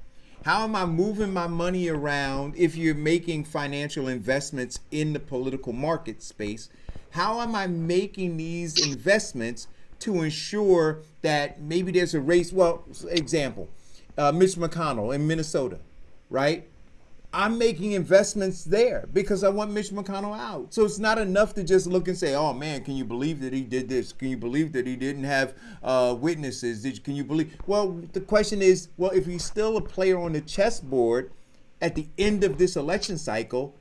How am I moving my money around if you're making financial investments in the political market space? How am I making these investments to ensure that maybe there's a race? Well, example, Mitch McConnell in Minnesota, right? I'm making investments there because I want Mitch McConnell out. So it's not enough to just look and say, oh man, can you believe that he did this? Can you believe that he didn't have witnesses? Can you believe? Well, the question is, well, if he's still a player on the chessboard at the end of this election cycle,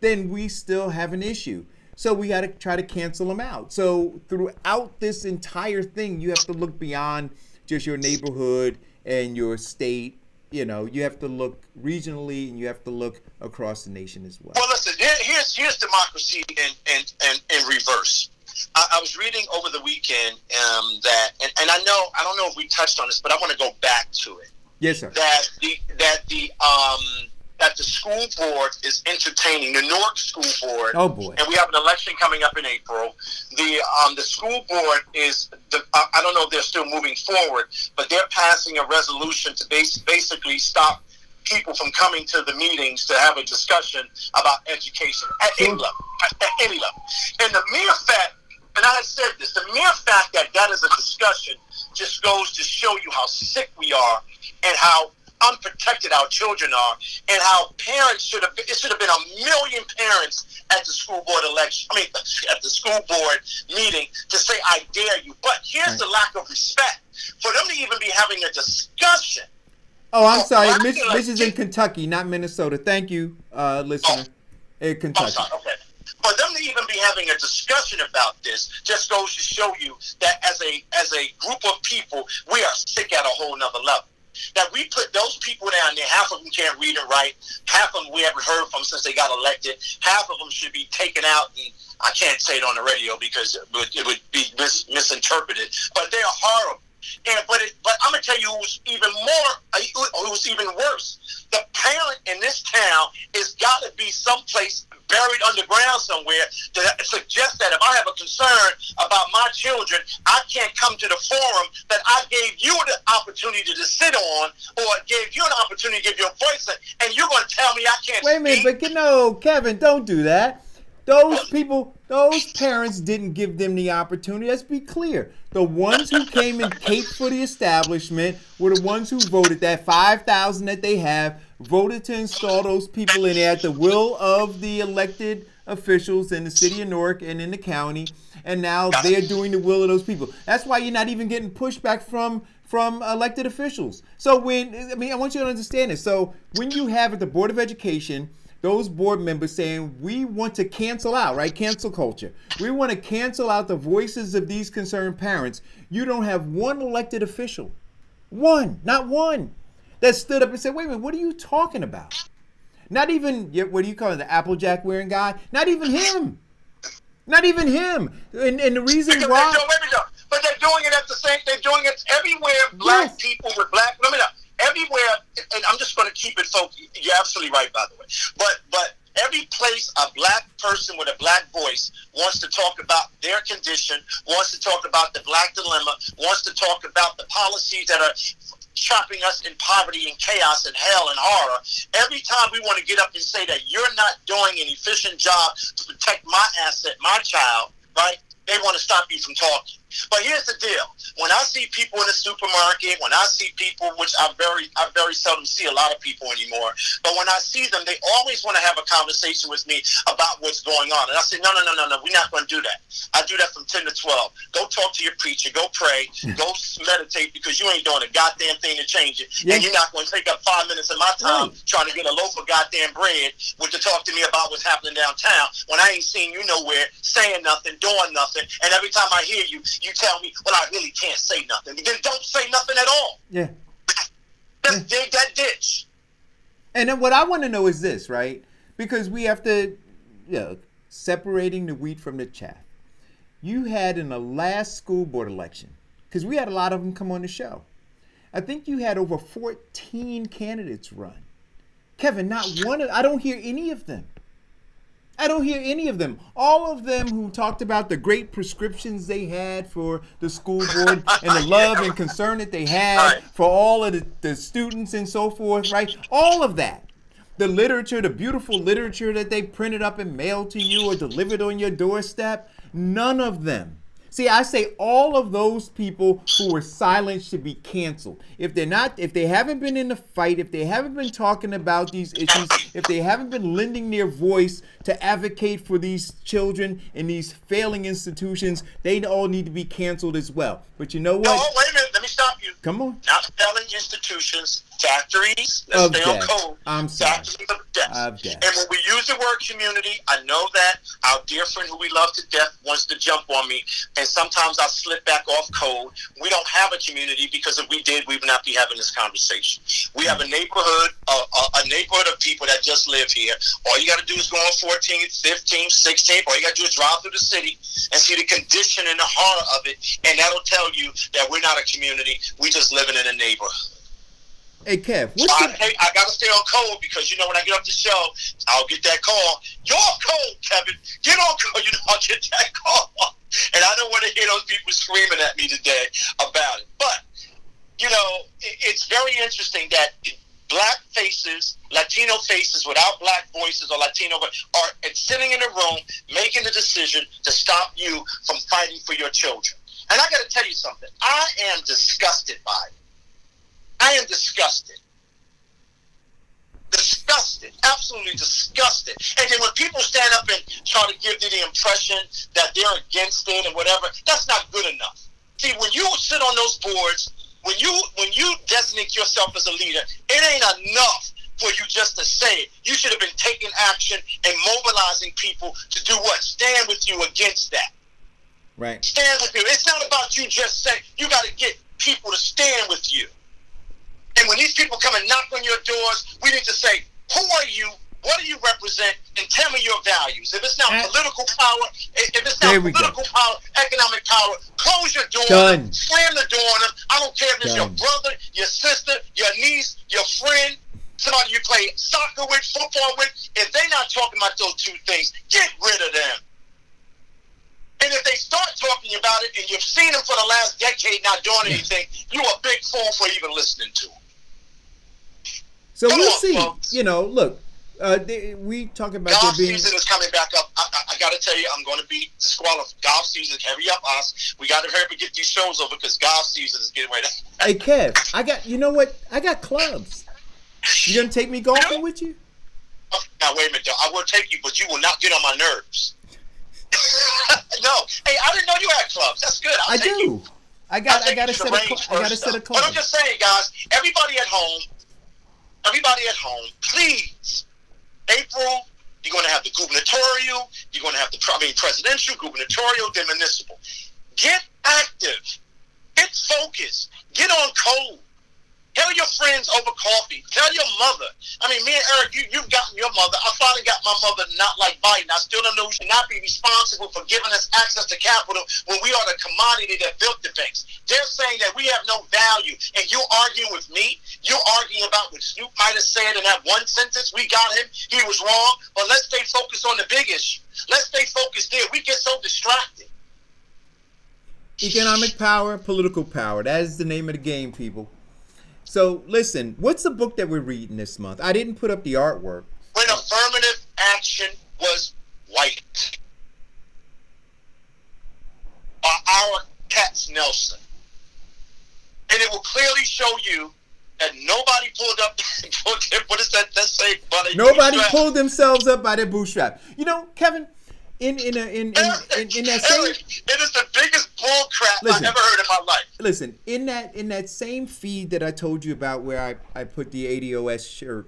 then we still have an issue. So we got to try to cancel them out. So throughout this entire thing, you have to look beyond just your neighborhood and your state. You know, you have to look regionally, and you have to look across the nation as well. Well, listen, here's democracy in reverse. I was reading over the weekend that, and I don't know if we touched on this, but I want to go back to it. Yes, sir. That the school board is entertaining the Newark School Board. Oh boy! And we have an election coming up in April. The school board is I don't know if they're still moving forward, but they're passing a resolution to basically stop people from coming to the meetings to have a discussion about education at any level. At any level. And the mere fact, and I had said this, the mere fact that is a discussion just goes to show you how sick we are and how unprotected our children are, and how parents it should have been 1 million parents at the school board at the school board meeting to say, I dare you. But here's the lack of respect. For them to even be having a discussion. Oh, I'm sorry. This is in Kentucky, not Minnesota. Thank you, listener. In Kentucky. Oh, sorry. Okay. For them to even be having a discussion about this just goes to show you that as a group of people, we are sick at a whole nother level. That we put those people down there, half of them can't read and write, half of them we haven't heard from since they got elected, half of them should be taken out, and I can't say it on the radio because it would be misinterpreted, but they're horrible. But I'm going to tell you who's even worse. The parent in this town has got to be someplace buried underground somewhere to suggest that if I have a concern about my children, I can't come to the forum that I gave you the opportunity to sit on, or gave you an opportunity to give your voice, and you're going to tell me I can't Wait a minute, but Kevin, don't do that. Those parents didn't give them the opportunity. Let's be clear. The ones who came and caped for the establishment were the ones who voted. That 5,000 that they have voted to install those people in there at the will of the elected officials in the city of Newark and in the county. And now they're doing the will of those people. That's why you're not even getting pushback from elected officials. So I want you to understand this. So when you have at the Board of Education those board members saying, we want to cancel out, right? Cancel culture. We want to cancel out the voices of these concerned parents. You don't have one elected official, not one, that stood up and said, wait a minute, what are you talking about? Not even, what do you call it, the Applejack wearing guy? Not even him. Not even him. And the reason why. But they're doing it they're doing it everywhere. Black people with black women. Everywhere, and I'm just going to keep it focused. You're absolutely right, by the way. But every place a black person with a black voice wants to talk about their condition, wants to talk about the black dilemma, wants to talk about the policies that are trapping us in poverty and chaos and hell and horror. Every time we want to get up and say that you're not doing an efficient job to protect my asset, my child, right? They want to stop you from talking. But here's the deal. When I see people in the supermarket, when I see people, which I very seldom see a lot of people anymore, but when I see them, they always want to have a conversation with me about what's going on. And I say, no, we're not going to do that. I do that from 10 to 12. Go talk to your preacher. Go pray. Go meditate, because you ain't doing a goddamn thing to change it. Yeah. And you're not going to take up 5 minutes of my time trying to get a loaf of goddamn bread to talk to me about what's happening downtown when I ain't seen you nowhere, saying nothing, doing nothing. And every time I hear you, you tell me, well, I really can't say nothing. Then don't say nothing at all. Yeah. Just dig that ditch. And then what I want to know is this, right? Because we have to, separating the wheat from the chaff. You had in the last school board election, because we had a lot of them come on the show, I think you had over 14 candidates run. Kevin, not one I don't hear any of them. All of them who talked about the great prescriptions they had for the school board and the love and concern that they had for all of the students and so forth, right? All of that. The literature, the beautiful literature that they printed up and mailed to you or delivered on your doorstep, none of them. See, I say all of those people who were silent should be canceled. If they haven't been in the fight, if they haven't been talking about these issues, if they haven't been lending their voice to advocate for these children in these failing institutions, they all need to be canceled as well. But you know what? No, wait a minute. Let me stop you you. Come on. Not selling institutions, factories. Let's Of stay on death. code. I'm sorry. Factories of death. Of death. And when we use the word community, I know that our dear friend who we love to death wants to jump on me, and sometimes I slip back off code. We don't have a community, because if we did, we would not be having this conversation. We have a neighborhood of people that just live here. All you got to do is go on 14th, 15th, 16th. All you got to do is drive through the city and see the condition and the horror of it, and that'll tell you that we're not a community. We just living in a neighborhood. Hey, Kev, I got to stay on code, because, when I get up the show, I'll get that call. You're on code, Kevin. Get on code. I'll get that call. And I don't want to hear those people screaming at me today about it. But, it's very interesting that black faces, Latino faces without black voices or Latino are sitting in a room making the decision to stop you from fighting for your children. And I got to tell you something. I am disgusted by it. I am disgusted. Disgusted. Absolutely disgusted. And then when people stand up and try to give you the impression that they're against it and whatever, that's not good enough. See, when you sit on those boards, when you designate yourself as a leader, it ain't enough for you just to say it. You should have been taking action and mobilizing people to do what? Stand with you against that. Right. Stand with you. It's not about you just saying. You got to get people to stand with you. And when these people come and knock on your doors, we need to say, who are you? What do you represent? And tell me your values. If it's not political power, economic power, close your door. Done. Slam the door on them. I don't care if it's your brother, your sister, your niece, your friend, somebody you play soccer with, football with. If they're not talking about those two things, get rid of them. And if they start talking about it and you've seen them for the last decade not doing anything, you're a big fool for even listening to them. So we'll see. Folks. Look, we talk about golf season is coming back up. I got to tell you, I'm going to be disqualified. Golf season, hurry up, us. We got to hurry up and get these shows over, because golf season is getting ready. Hey, Kev, I got clubs. You going to take me golfing with you? Now, wait a minute. I will take you, but you will not get on my nerves. No. Hey, I didn't know you had clubs. That's good. I do. I got a set of clubs. But I'm just saying, guys, everybody at home, please, April, you're going to have the gubernatorial, you're going to have the presidential, gubernatorial, then municipal. Get active. Get focused. Get on code. Tell your friends over coffee. Tell your mother. Me and Eric, you've gotten your mother. I finally got my mother not like Biden. I still don't know who should not be responsible for giving us access to capital when we are the commodity that built the banks. They're saying that we have no value. And you're arguing with me. You're arguing about what Snoop might have said in that one sentence. We got him. He was wrong. But let's stay focused on the big issue. Let's stay focused there. We get so distracted. Economic power, political power. That is the name of the game, people. So, listen, what's the book that we're reading this month? I didn't put up the artwork. When affirmative action was white. By our Katz Nelson. And it will clearly show you that nobody pulled up, what is that say? Nobody pulled themselves up by their bootstrap. Kevin, in that same, Eric, it is the biggest bull crap I've ever heard in my life. Listen, in that same feed that I told you about where I put the ADOS shirt.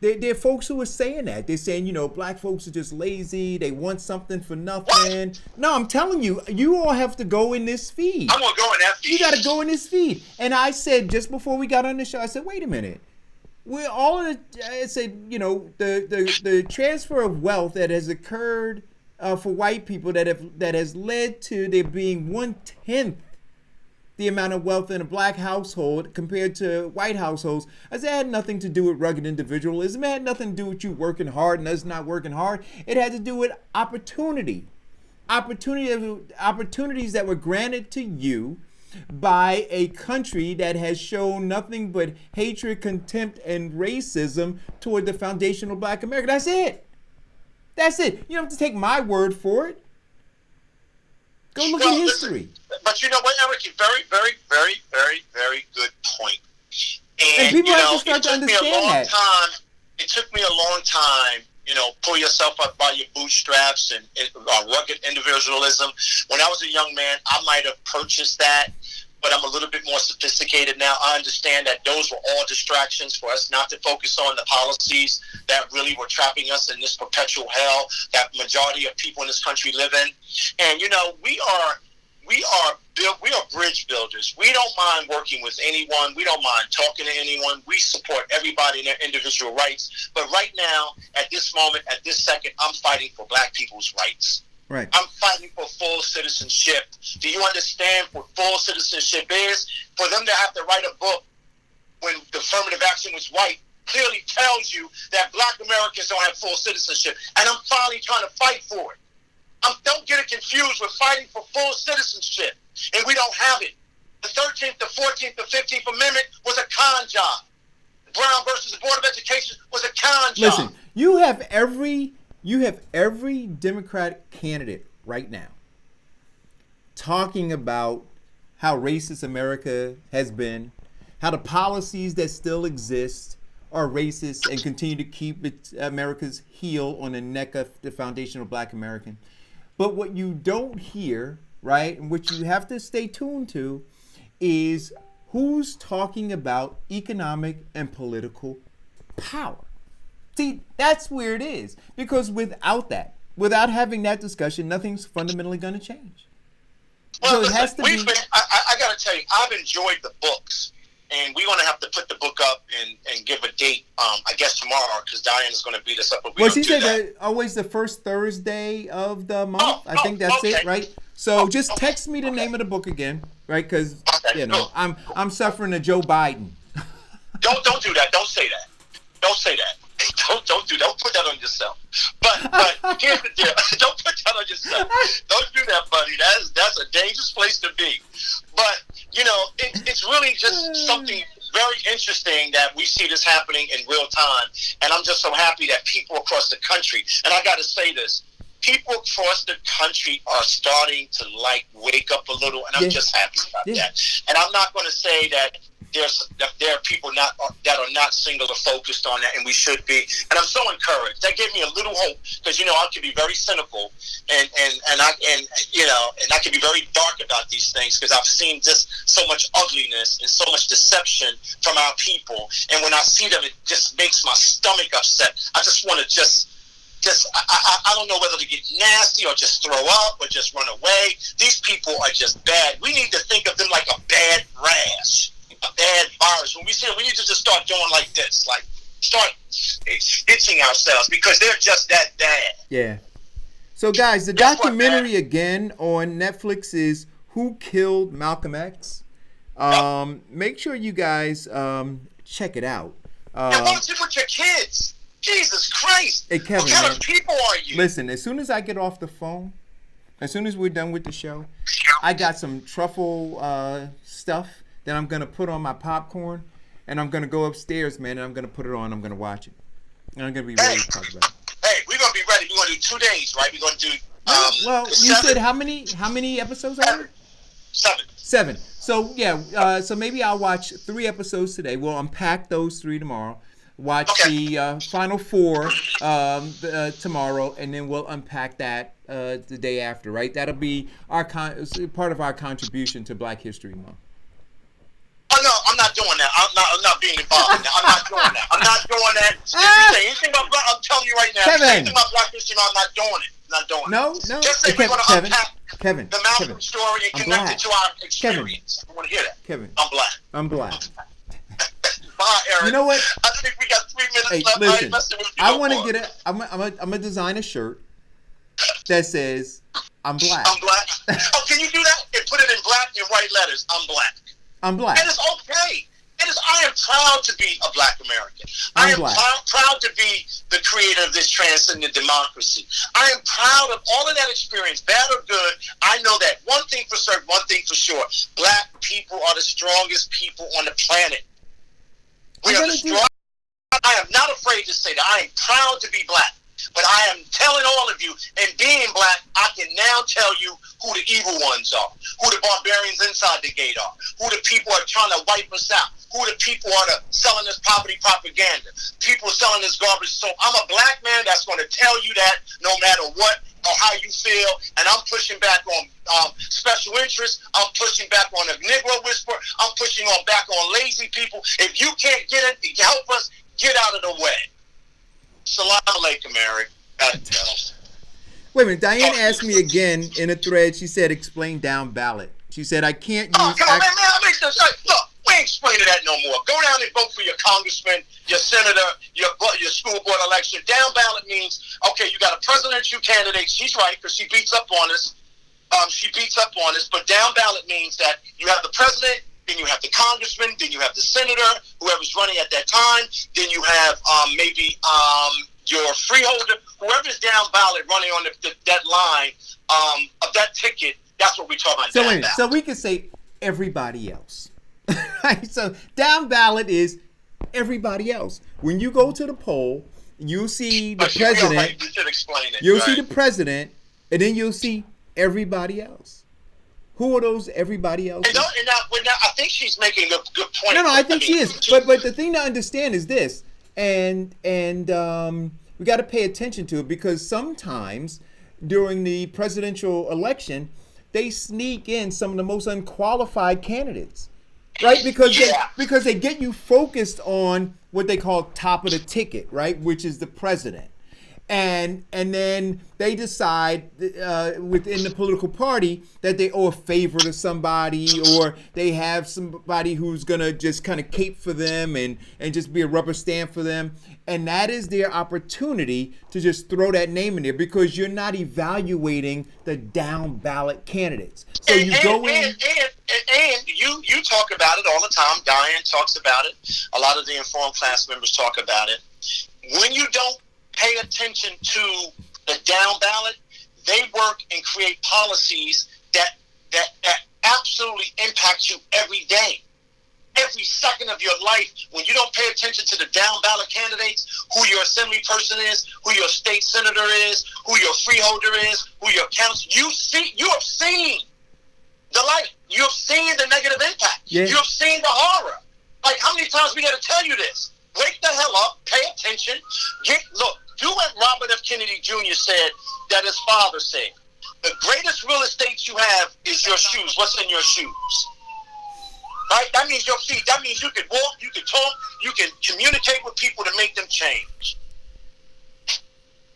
There are folks who are saying that. They're saying, black folks are just lazy. They want something for nothing. What? No, I'm telling you, you all have to go in this feed. I'm going to go in that feed. You got to go in this feed. And I said, just before we got on the show, I said, wait a minute. I said, the transfer of wealth that has occurred for white people that has led to there being 1/10 the amount of wealth in a black household compared to white households. I said it had nothing to do with rugged individualism. It had nothing to do with you working hard and us not working hard. It had to do with opportunities that were granted to you by a country that has shown nothing but hatred, contempt, and racism toward the foundational black America. That's it. You don't have to take my word for it. Go look at history. But you know what, Eric? Very, very, very, very, very good point. And people have to start to understand that. It took me a long time, pull yourself up by your bootstraps and rugged individualism. When I was a young man, I might have purchased that. but I'm a little bit more sophisticated now. I understand that those were all distractions for us not to focus on the policies that really were trapping us in this perpetual hell that majority of people in this country live in. And, we are bridge builders. We don't mind working with anyone. We don't mind talking to anyone. We support everybody in their individual rights. But right now, at this moment, at this second, I'm fighting for black people's rights. Right. I'm fighting for full citizenship. Do you understand what full citizenship is? For them to have to write a book when the affirmative action was white clearly tells you that black Americans don't have full citizenship. And I'm finally trying to fight for it. Don't get it confused. We're fighting for full citizenship, and we don't have it. The 13th, the 14th, the 15th Amendment was a con job. Brown versus the Board of Education was a con job. Listen, you have every Democratic candidate right now talking about how racist America has been, how the policies that still exist are racist and continue to keep America's heel on the neck of the foundation of black American. But what you don't hear, right, and what you have to stay tuned to is who's talking about economic and political power. See, that's where it is. Because without having that discussion, nothing's fundamentally going to change. Well, so listen, it has to be. I got to tell you, I've enjoyed the books. And we're going to have to put the book up and give a date, I guess tomorrow, because Diane's going to beat us up. But she said that always the first Thursday of the month. I think that's it, right? So just text me the name of the book again, right? Because I'm suffering a Joe Biden. Don't do that. Don't say that. Don't say that. Don't do that. Don't put that on yourself. But here's the deal. Don't put that on yourself. Don't do that, buddy. That's a dangerous place to be. But it's really just something very interesting that we see this happening in real time. And I'm just so happy that people across the country, and I got to say this, people across the country are starting to wake up a little, and I'm just happy about that. And I'm not going to say that there are people that are not singular focused on that, and we should be. And I'm so encouraged. That gave me a little hope because I can be very cynical and I can be very dark about these things because I've seen just so much ugliness and so much deception from our people. And when I see them, it just makes my stomach upset. I just want to I don't know whether to get nasty or just throw up or just run away. These people are just bad. We need to think of them like a bad rash, a bad virus. When we see them, we need to just start doing like this, start itching ourselves because they're just that bad. Yeah. So guys, the documentary again on Netflix is Who Killed Malcolm X? Make sure you guys check it out. And watch it with your kids. Jesus Christ. Hey, Kevin, what kind of people are you? Listen, as soon as I get off the phone, as soon as we're done with the show, I got some truffle stuff that I'm going to put on my popcorn, and I'm going to go upstairs, man, and I'm going to put it on. I'm going to watch it. And I'm going to be ready to talk about it. Hey, we're going to be ready. We're going to do 2 days, right? We're going to do... well, you said how many episodes are there? 7. So, yeah, so maybe I'll watch 3 episodes today. We'll unpack those 3 tomorrow. Watch the final 4 tomorrow, and then we'll unpack that the day after, right? That'll be part of our contribution to Black History Month. Oh, no, I'm not doing that. I'm not being involved in that. I'm not doing that. I'm not doing that. If you say anything about Black, I'm telling you right now, Kevin. anything about Black History Month, I'm not doing it. I'm not doing it. No. Just say we're going to unpack Kevin, the Malcolm story and connect it to our experience. I want to hear that. Kevin. I'm black. Bye, Eric. You know what? I think we got 3 minutes left. Listen, I want to get I'm gonna design a shirt that says I'm black. I'm black. Oh, can you do that? And put it in black and white letters. I'm black. I'm black. And it's okay. I am proud to be a black American. I am proud to be the creator of this transcendent democracy. I am proud of all of that experience, bad or good. I know that one thing for certain, one thing for sure. Black people are the strongest people on the planet. We are the strongest. I am not afraid to say that. I am proud to be black. But I am telling all of you, and being black, I can now tell you who the evil ones are, who the barbarians inside the gate are, who the people are trying to wipe us out, who the people are selling this poverty propaganda, people selling this garbage. So I'm a black man that's going to tell you that no matter what or how you feel, and I'm pushing back on special interests. I'm pushing back on the Negro whisper. I'm pushing back on lazy people. If you can't get it, help us, get out of the way. Salam alaikum, Eric. Wait a minute. Diane asked me again in a thread. She said, explain down ballot. She said, I can't use... Oh, come on, man. Look, we ain't explaining that no more. Go down and vote for your congressman, your senator, your school board election. Down ballot means, okay, you got a presidential candidate. She's right, because she beats up on us. But down ballot means that you have the president, then you have the congressman, then you have the senator, whoever's running at that time, then you have maybe your freeholder, whoever's down ballot running on that line of that ticket. That's what we talk about. So wait, so we can say everybody else. Right? So down ballot is everybody else. When you go to the poll, you'll see the president. Right. You should explain it. You'll see the president, and then you'll see everybody else. Who are those everybody else? And now, I think she's making a good point. No, I think she is. But the thing to understand is this, and we got to pay attention to it, because sometimes during the presidential election, they sneak in some of the most unqualified candidates, right? Because they get you focused on what they call top of the ticket, right, which is the president. And then they decide within the political party that they owe a favor to somebody, or they have somebody who's going to just kind of cape for them and just be a rubber stamp for them. And that is their opportunity to just throw that name in there, because you're not evaluating the down ballot candidates. So you go in. And you talk about it all the time. Diane talks about it. A lot of the informed class members talk about it. When you don't pay attention to the down ballot, they work and create policies that absolutely impact you every day, every second of your life. When you don't pay attention to the down ballot candidates, who your assembly person is, who your state senator is, who your freeholder is, who your council, you have seen the light. You have seen the negative impact. Yeah. You have seen the horror. Like, how many times we got to tell you this? Wake the hell up, pay attention, do what Robert F. Kennedy Jr. said that his father said. The greatest real estate you have is your shoes. What's in your shoes? Right? That means your feet. That means you can walk, you can talk, you can communicate with people to make them change.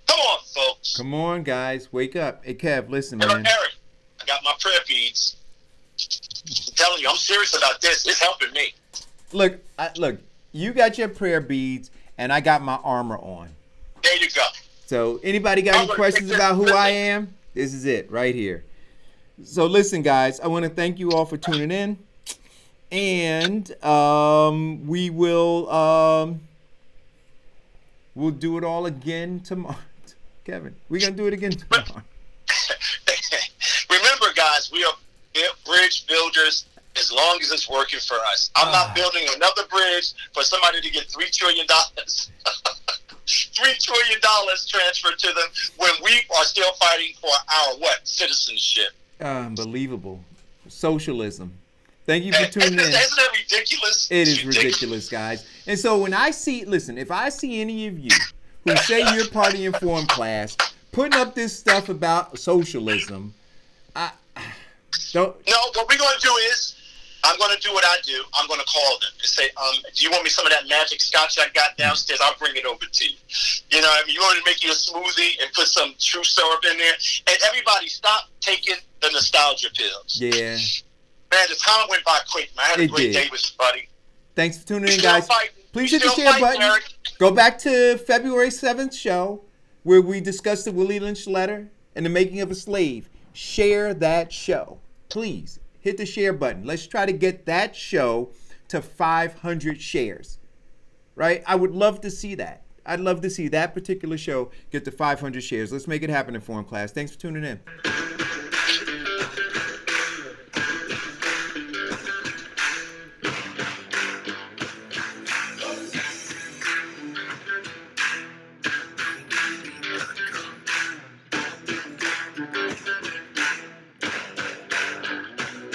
Come on, folks. Come on, guys. Wake up. Hey, Kev, listen, man. Eric, I got my prayer beads. I'm telling you, I'm serious about this. It's helping me. Look, you got your prayer beads, and I got my armor on. There you go. So anybody got any questions about who I am? This is it right here. So listen, guys, I want to thank you all for tuning in. And we will we'll do it all again tomorrow. Kevin, we're going to do it again tomorrow. Remember, guys, we are bridge builders as long as it's working for us. I'm not building another bridge for somebody to get $3 trillion. $3 trillion transferred to them when we are still fighting for our citizenship. Unbelievable. Socialism. Thank you for tuning in. Isn't that ridiculous? It is ridiculous, guys. And so when I see, if I see any of you who say you're part of the informed class putting up this stuff about socialism, I don't. No, what we're going to do is, I'm going to do what I do. I'm going to call them and say, do you want me some of that magic scotch I got downstairs? I'll bring it over to you. You know what I mean? You want me to make you a smoothie and put some true syrup in there? And everybody stop taking the nostalgia pills. Yeah. Man, the time went by quick, man. I had a great day with you, buddy. Thanks for tuning in, guys. Please hit the share button. Eric. Go back to February 7th show where we discussed the Willie Lynch letter and the making of a slave. Share that show. Please hit the share button. Let's try to get that show to 500 shares. Right? I would love to see that. I'd love to see that particular show get to 500 shares. Let's make it happen, Informed Class. Thanks for tuning in.